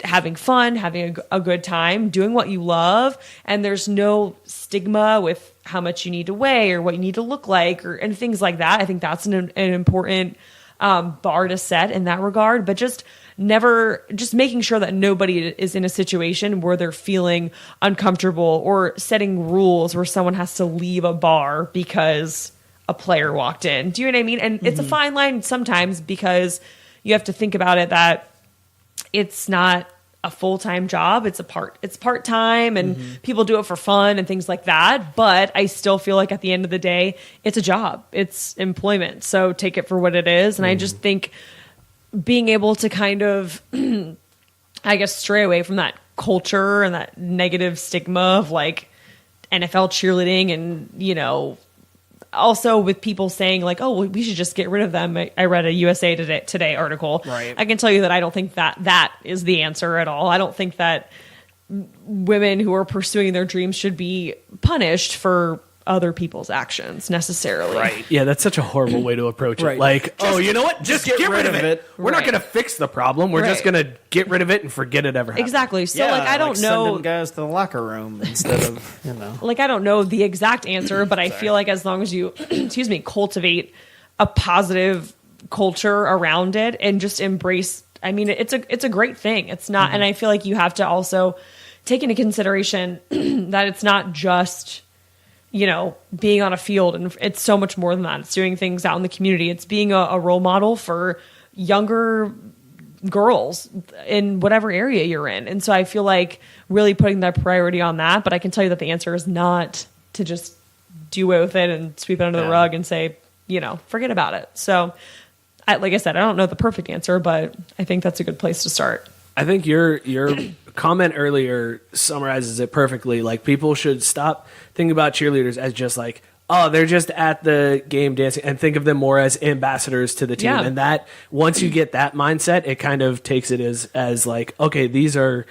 S5: having fun, having a good time, doing what you love, and there's no stigma with how much you need to weigh or what you need to look like and things like that. I think that's an important bar to set in that regard, but just making sure that nobody is in a situation where they're feeling uncomfortable or setting rules where someone has to leave a bar because a player walked in. Do you know what I mean? And it's a fine line sometimes because you have to think about it that it's not a full-time job. It's part-time and people do it for fun and things like that. But I still feel like at the end of the day, it's a job. It's employment. So take it for what it is. And I just think being able to kind of, I guess, stray away from that culture and that negative stigma of like NFL cheerleading and, you know, also with people saying like, oh, we should just get rid of them. I read a USA Today article.
S4: Right.
S5: I can tell you that I don't think that is the answer at all. I don't think that women who are pursuing their dreams should be punished for other people's actions necessarily.
S2: Right. Yeah, that's such a horrible way to approach it.
S4: Right.
S2: Like, you know what? Just get rid of it. We're not going to fix the problem. We're just going to get rid of it and forget it ever happened.
S5: Exactly. So like I don't know
S4: sending guys to the locker room instead of, you know.
S5: Like I don't know the exact answer, but I feel like as long as you cultivate a positive culture around it and just embrace, I mean, it's a great thing. It's not and I feel like you have to also take into consideration that it's not just, you know, being on a field, and it's so much more than that. It's doing things out in the community. It's being a role model for younger girls in whatever area you're in. And so I feel like really putting that priority on that, but I can tell you that the answer is not to just do away with it and sweep it under the rug and say, you know, forget about it. So like I said, I don't know the perfect answer, but I think that's a good place to start.
S2: I think your comment earlier summarizes it perfectly. Like, people should stop thinking about cheerleaders as just like, oh, they're just at the game dancing, and think of them more as ambassadors to the team. Yeah. And that once you get that mindset, it kind of takes it as like, okay, these are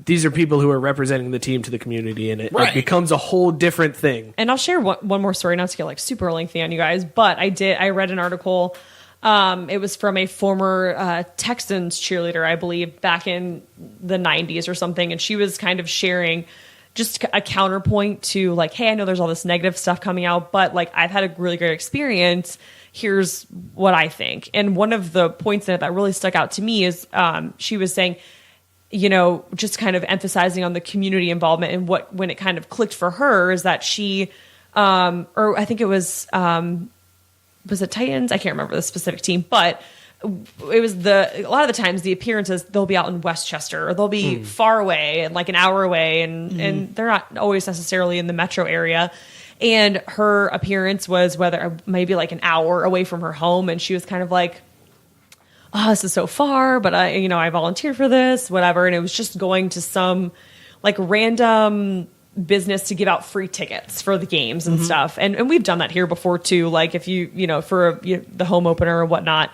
S2: people who are representing the team to the community, and it becomes a whole different thing.
S5: And I'll share one more story, not to get like super lengthy on you guys, but I read an article. It was from a former Texans cheerleader, I believe, back in the 90s or something. And she was kind of sharing, just a counterpoint to like, hey, I know there's all this negative stuff coming out, but like I've had a really great experience. Here's what I think. And one of the points in it that really stuck out to me is she was saying, you know, just kind of emphasizing on the community involvement, and when it kind of clicked for her is that she, or I think it was it Titans? I can't remember the specific team, but it was a lot of the times the appearances, they'll be out in Westchester, or they'll be far away and like an hour away, and they're not always necessarily in the metro area. And her appearance was maybe like an hour away from her home, and she was kind of like, oh, this is so far, but I volunteered for this, whatever. And it was just going to some like random business to give out free tickets for the games and stuff. And we've done that here before too. Like if for the home opener or whatnot.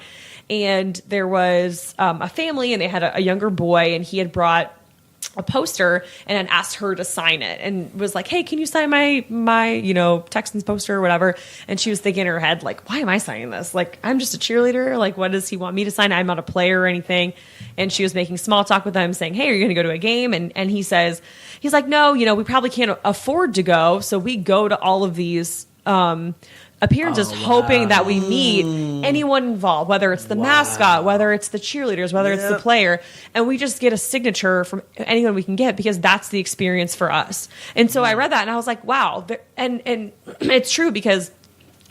S5: And there was a family, and they had a younger boy, and he had brought a poster and had asked her to sign it, and was like, hey, can you sign my Texans poster or whatever? And she was thinking in her head, like, why am I signing this? Like, I'm just a cheerleader. Like, what does he want me to sign? I'm not a player or anything. And she was making small talk with him, saying, hey, are you going to go to a game? And he's like, no, we probably can't afford to go. So we go to all of these appearances, hoping that we meet anyone involved, whether it's the mascot, whether it's the cheerleaders, whether it's the player, and we just get a signature from anyone we can get, because that's the experience for us. And so I read that and I was like, wow. And it's true, because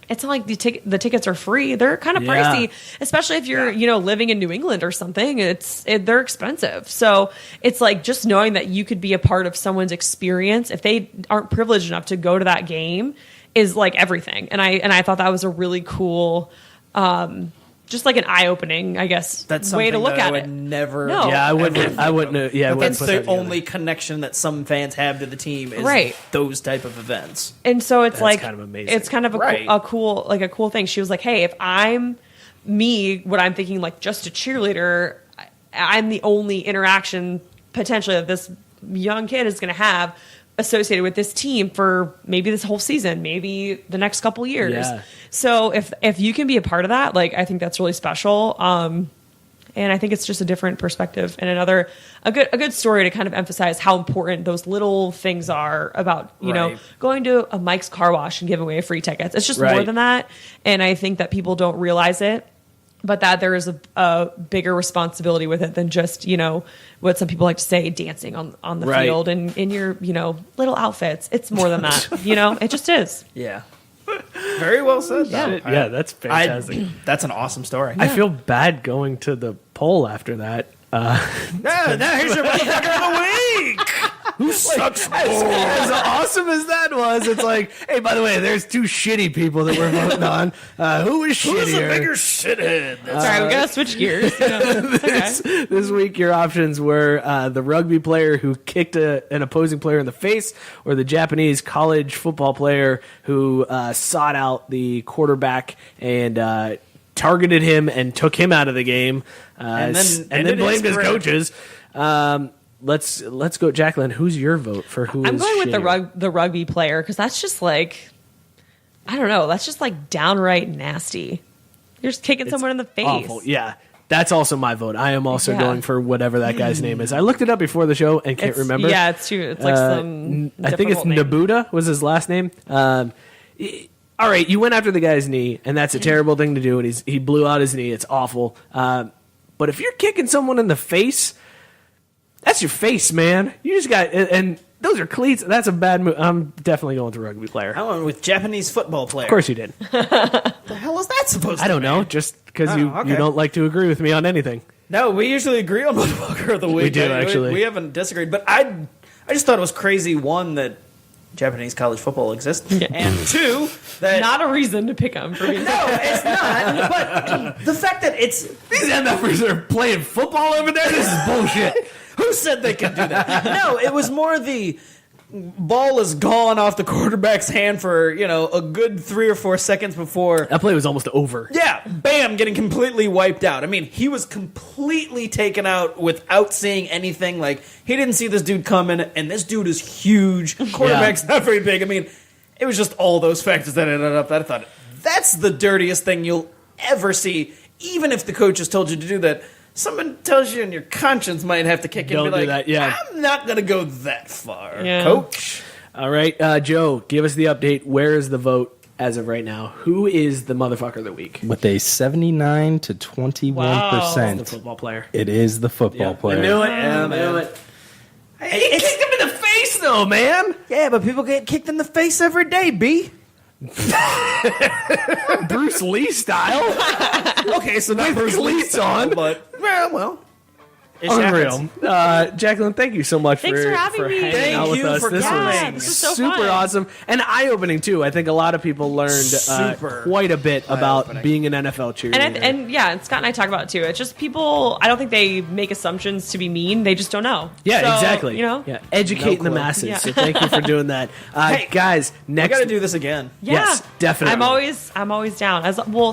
S5: it's not like the tickets are free. They're kind of pricey, especially if you're living in New England or something. They're expensive. So it's like just knowing that you could be a part of someone's experience if they aren't privileged enough to go to that game is like everything. And I thought that was a really cool, just like an eye-opening, I guess,
S4: that's
S5: way to look at
S4: I would
S5: it.
S4: Never.
S5: No.
S2: Yeah, I wouldn't. Yeah,
S4: that's the only connection that some fans have to the team is those type of events.
S5: And so it's like
S2: kind of amazing.
S5: It's kind of a cool thing. She was like, hey, if I'm me, what I'm thinking, like just a cheerleader, I'm the only interaction potentially that this young kid is going to have associated with this team for maybe this whole season, maybe the next couple years.
S2: Yeah.
S5: So if you can be a part of that, like, I think that's really special. And I think it's just a different perspective and a good story to kind of emphasize how important those little things are about, going to a Mike's Car Wash and giving away free tickets. It's just more than that. And I think that people don't realize it, but that there is a bigger responsibility with it than just, what some people like to say, dancing on the field and in your, little outfits. It's more than that, it just is.
S4: Yeah. Very well said.
S2: Yeah, that's fantastic.
S4: That's an awesome story.
S2: I feel bad going to the poll after that.
S4: Now here's your motherfucker of the week.
S2: Who sucks more? As awesome as that was, it's like, hey, by the way, there's two shitty people that we're voting on. Who is shittier?
S4: Who's a bigger shithead?
S5: Sorry, we gotta switch gears.
S2: This week, your options were the rugby player who kicked an opposing player in the face, or the Japanese college football player who sought out the quarterback and targeted him and took him out of the game, and then blamed his coaches. Let's go, Jaclyn. Who's your vote for who?
S5: I'm going with
S2: shittier?
S5: the rugby player, because that's just like, I don't know. That's just like downright nasty. You're just kicking someone in the face.
S2: Awful. Yeah, that's also my vote. I am also going for whatever that guy's name is. I looked it up before the show and can't remember.
S5: Yeah, it's true. It's like some.
S2: I think it's
S5: name.
S2: Nabuda was his last name. All right, you went after the guy's knee, and that's a terrible thing to do. And he blew out his knee. It's awful. But if you're kicking someone in the face, that's your face, man. You just got, and those are cleats. That's a bad move. I'm definitely going with the rugby player.
S4: I went with Japanese football player.
S2: Of course you did.
S4: The hell is that supposed to be?
S2: I don't know. Just because you don't like to agree with me on anything.
S4: No, we usually agree on motherfucker of the week.
S2: We do, actually.
S4: We haven't disagreed. But I just thought it was crazy, one, that Japanese college football exists, and two, that
S5: not a reason to pick them for being.
S4: No, it's not. But the fact that these
S2: MFers are playing football over there, this is bullshit.
S4: Who said they could do that? No, it was more the ball is gone off the quarterback's hand for a good 3 or 4 seconds before
S2: that play was almost over.
S4: Yeah, bam, getting completely wiped out. I mean, he was completely taken out without seeing anything. Like, he didn't see this dude coming, and this dude is huge. Quarterback's not very big. I mean, it was just all those factors that ended up that I thought, that's the dirtiest thing you'll ever see, even if the coach has told you to do that. someone tells you and your conscience might have to kick in and be like,
S2: do that,
S4: I'm not going to go that far,
S5: Yeah.
S4: coach.
S2: All right, Joe, give us the update. Where is the vote as of right now? Who is the motherfucker of the week?
S6: With a 79 to 21%.
S2: The football player.
S6: It is the football player.
S2: I knew it. I knew it. He kicked him in the face, though, man.
S4: Yeah, but people get kicked in the face every day, B.
S2: Bruce Lee style.
S4: Okay, so not
S2: With
S4: Bruce Lee
S2: cleats on.
S4: but well. It
S2: Unreal.
S4: happens.
S2: Jaclyn, thank you so much
S5: Thanks for having me.
S2: hanging
S4: Thank
S2: out with
S4: you
S2: us.
S4: for
S2: This
S4: coming.
S2: was
S5: This is so
S2: super
S5: fun.
S2: awesome and eye-opening, too. I think a lot of people learned
S4: Super
S2: quite a bit about
S4: eye-opening.
S2: being an NFL cheerleader.
S5: And Scott and I talk about it too. It's just people. I don't think they make assumptions to be mean. They just don't know.
S2: Yeah,
S5: So,
S2: exactly.
S5: You know.
S2: Yeah, educating the
S4: clue.
S2: masses.
S5: Yeah.
S2: So thank you for doing that,
S4: Hey,
S2: guys.
S4: We
S2: Next,
S4: got to do this again.
S5: Yeah.
S2: Yes, definitely.
S5: I'm always down.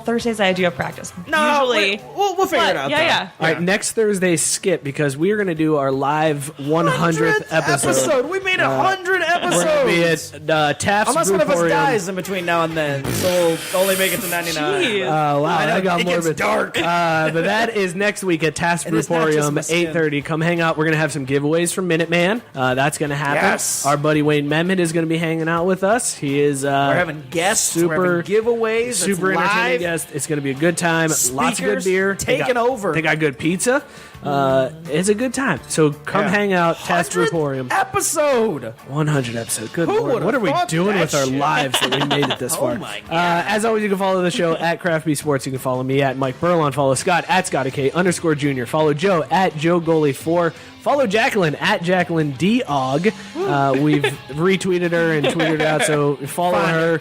S5: Thursdays I do have practice.
S4: No,
S5: Usually.
S4: we'll figure it out.
S5: Yeah,
S4: though.
S5: yeah.
S2: All right, next Thursday skip because we are going to do our live 100th episode.
S4: We made 100
S2: We're going to be
S4: episodes.
S2: at Taft's
S4: Unless one of us
S2: Brewporium.
S4: dies in between now and then, so we'll only make it to 99.
S5: Jeez.
S2: Wow,
S4: I know,
S2: that got
S4: it gets
S2: morbid.
S4: dark.
S2: But that is next week at Taft's
S4: And it's not just
S2: Brewporium,
S4: my skin.
S2: 8:30. Come hang out. We're going to have some giveaways from Minuteman. That's going to happen.
S4: Yes.
S2: Our buddy Wayne Memon is going to be hanging out with us. He is
S4: We're having guests.
S2: super
S4: we're having giveaways.
S2: super
S4: it's
S2: entertaining
S4: live.
S2: guest. It's going to be a good time. Lots of good
S4: Speakers
S2: beer.
S4: taking over.
S2: They got good pizza. It's a good time. So come
S4: Yeah.
S2: hang out. Taft's
S4: 100th
S2: Brewporium.
S4: episode.
S2: 100 episode. Good
S4: Who
S2: Lord.
S4: would've
S2: What are we
S4: thought
S2: doing
S4: that
S2: with our
S4: shit?
S2: lives that we made it this far?
S4: Oh my God.
S2: As always, you can follow the show at Craft Bee Sports. You can follow me at Mike Burlon. Follow Scott at Scottak_Jr. Follow Joe at JoeGoalie4. Follow Jaclyn at Jaclyn DeAug. We've retweeted her and tweeted her out, so follow her.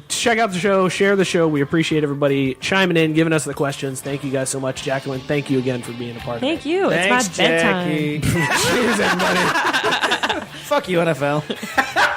S2: Check out the show, share the show. We appreciate everybody chiming in, giving us the questions. Thank you guys so much, Jaclyn. Thank you again for being a part
S5: Thank
S2: of it.
S5: you.
S4: Thanks,
S5: It's my bedtime.
S4: Jackie.
S2: Cheers, everybody.
S4: Fuck you, NFL.